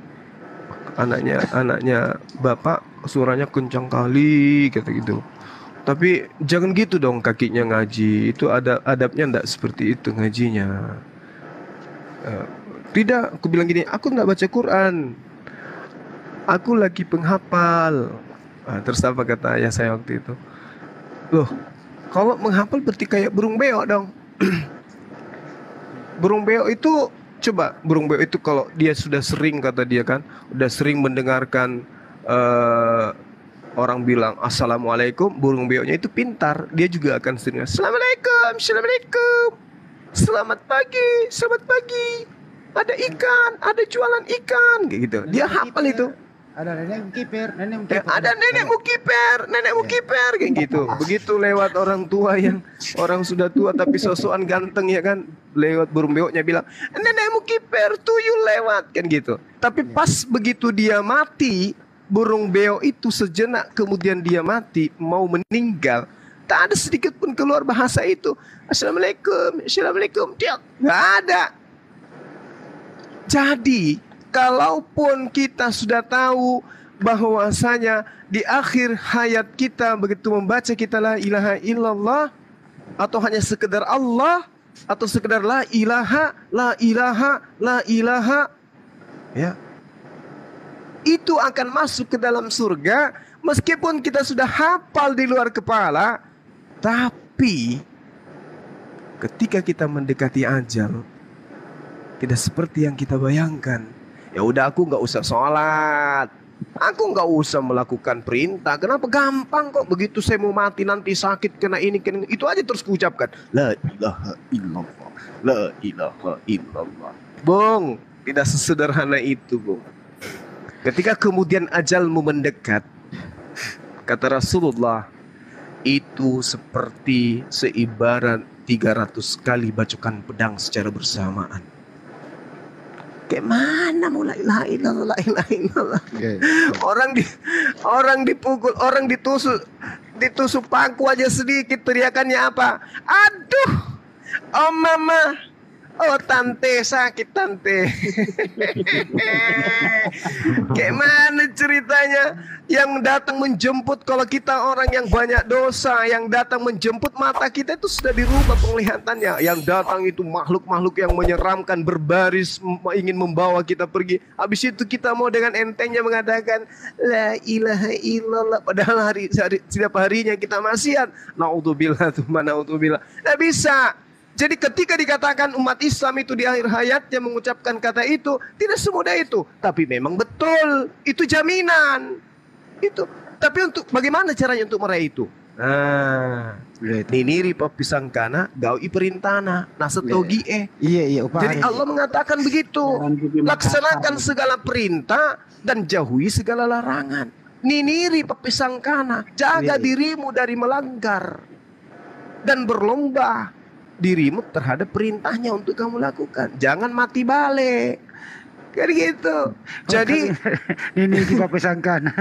Anaknya bapak suaranya kencang kali kata gitu. Tapi jangan gitu dong kakinya ngaji. Itu adabnya enggak seperti itu ngajinya. Tidak, aku bilang gini, aku enggak baca Quran. Aku lagi penghafal. Terus apa kata ayah saya waktu itu? Loh, kalau menghafal berarti kayak burung beo dong. Burung beo itu, burung beo itu kalau dia sudah sering, kata dia kan, udah sering mendengarkan orang bilang assalamualaikum, burung beonya itu pintar. Dia juga akan sering assalamualaikum, assalamualaikum, selamat pagi, ada ikan, ada jualan ikan, kayak gitu. Dia hafal itu. Ada nenek mukiper. Ada nenek mukiper, kayak gitu. Begitu lewat orang tua yang orang sudah tua tapi sosokan ganteng ya kan, lewat burung beoknya bilang nenek mukiper, tuyul lewat kan gitu. Tapi pas begitu dia mati, burung beo itu sejenak kemudian dia mati, mau meninggal, tak ada sedikit pun keluar bahasa itu. Assalamualaikum, dia nggak ada. Jadi kalaupun kita sudah tahu bahwasanya di akhir hayat kita begitu membaca kita la ilaha illallah, atau hanya sekedar Allah, atau sekedar la ilaha, ya, itu akan masuk ke dalam surga meskipun kita sudah hafal di luar kepala. Tapi ketika kita mendekati ajal, tidak seperti yang kita bayangkan. Ya udah, aku nggak usah sholat, aku nggak usah melakukan perintah. Kenapa? Gampang kok. Begitu saya mau mati nanti sakit kena ini, itu aja terus kuucapkan la ilaha illallah, la ilaha illallah. Bung, tidak sesederhana itu, Bung. Ketika kemudian ajalmu mendekat, kata Rasulullah, itu seperti seibarat 300 kali bacokan pedang secara bersamaan. Kayak mana mau la ilaha illallah, la ilaha illallah. Orang dipukul, orang ditusuk paku aja sedikit, teriakannya apa? Aduh, oh mama, oh tante, sakit tante. Kayak mana ceritanya? Yang datang menjemput, kalau kita orang yang banyak dosa, yang datang menjemput, mata kita itu sudah dirubah penglihatannya. Yang datang itu makhluk-makhluk yang menyeramkan, berbaris ingin membawa kita pergi. Habis itu kita mau dengan entengnya mengatakan la ilaha illallah, padahal setiap harinya kita maksiat. Naudzubillah, naudzubillah. Tidak bisa. Jadi ketika dikatakan umat Islam itu di akhir hayatnya mengucapkan kata itu, tidak semudah itu. Tapi memang betul, itu jaminan. Itu. Tapi untuk bagaimana caranya untuk meraih itu? Niniri papisang kana gau iperintana nasetogi Iya. Jadi Allah mengatakan begitu. Laksanakan segala perintah dan jauhi segala larangan. Niniri papisang kana, jaga dirimu dari melanggar dan berlomba dirimu terhadap perintahnya untuk kamu lakukan. Jangan mati balik. Kayak gitu. Jadi ini kita pesangkan.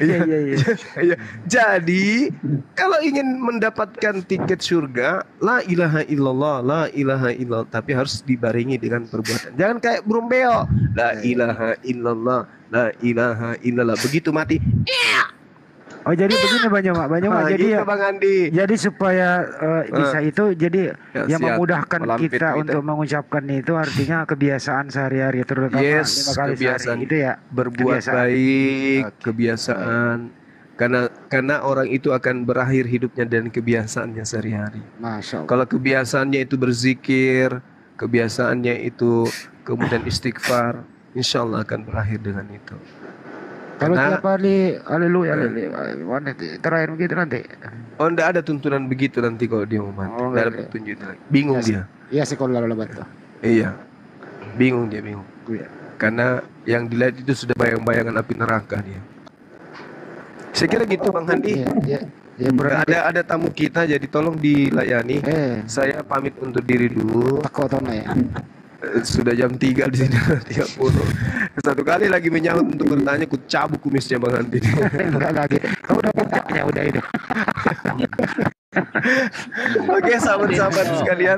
Iya. Jadi kalau ingin mendapatkan tiket surga, la ilaha illallah, la ilaha illallah, tapi harus dibarengi dengan perbuatan. Jangan kayak burung beo, la ilaha illallah, la ilaha illallah. Begitu mati, oh jadi begini Bang Joma, jadi gitu, Bang Andi. Jadi supaya bisa itu, jadi ya, yang memudahkan kita untuk mengucapkan itu artinya kebiasaan sehari-hari, terutama 5 kali sehari itu ya, berbuat baik, kebiasaan. Karena orang itu akan berakhir hidupnya dan kebiasaannya sehari-hari. Masya Allah. Kalau kebiasaannya itu berzikir, kebiasaannya itu kemudian istighfar, insya Allah akan berakhir dengan itu. Kalau tiap hari haleluya, haleluya, terakhir begitu nanti. Oh, enggak ada tuntunan begitu nanti kalau dia mau mati. Enggak ada petunjuk itu lagi. Bingung dia. Iya sih kalau lebat tuh. Iya. Bingung dia, bingung. Karena yang dilihat itu sudah bayang-bayangan api neraka dia. Saya kira gitu Bang Handi. Ada tamu kita, jadi tolong dilayani. Saya pamit untuk diri dulu. Sudah jam 3 di sini 30. Satu kali lagi menyahut untuk bertanya, ku cabuk kumisnya Bang Handi. Enggak lagi. Kau udah puncaknya udah itu. Oke, sahabat-sahabat sekalian,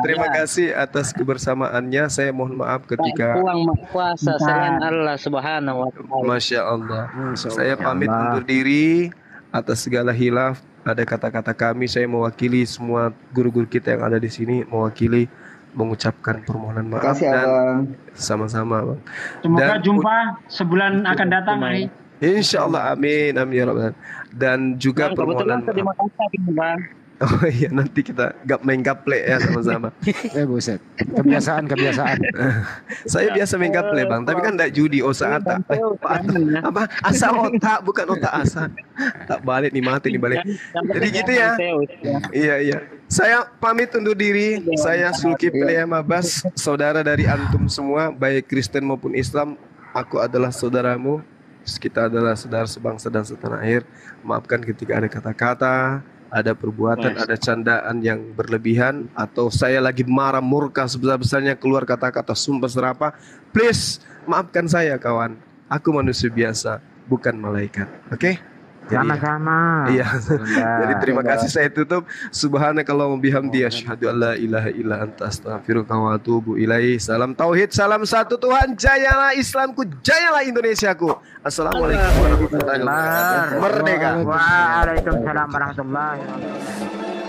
terima kasih atas kebersamaannya. Saya mohon maaf ketika puasa selain Allah Subhanahu wa taala. Masya Allah. Saya pamit undur diri atas segala hilaf. Ada kata-kata kami, saya mewakili semua guru-guru kita yang ada di sini, mewakili mengucapkan permohonan maaf. Makasih, dan Abang. sama-sama Bang. Semoga jumpa sebulan akan datang nih. Insya Allah, amin, amin ya Rabbal. Dan juga permohonan maaf. Oh iya, nanti kita main gaple ya sama-sama. Buset, kebiasaan. Saya biasa main gaple Bang, tapi kan enggak judi otak. Apa? Asa otak, bukan otak asa. Tak balik nih, mati nih balik. Jadi gitu ya. Iya. Saya pamit undur diri. Saya Zulkifli Abbas, saudara dari antum semua, baik Kristen maupun Islam. Aku adalah saudaramu. Kita adalah saudara sebangsa dan setanah air. Maafkan ketika ada kata-kata, ada perbuatan, ada candaan yang berlebihan, atau saya lagi marah murka sebesar-besarnya keluar kata-kata sumpah serapah. Please maafkan saya kawan. Aku manusia biasa, bukan malaikat. Oke? Sama-sama. Iya. Jadi terima kasih, saya tutup. Subhanakallahumma bihamdi asyhadu an la ilaha illa anta astaghfiruka wa atubu ilaih. Salam tauhid, salam satu Tuhan. Jayalah Islamku, jayalah Indonesiaku. Assalamualaikum warahmatullahi wabarakatuh. Merdeka. Waalaikumsalam warahmatullahi wabarakatuh.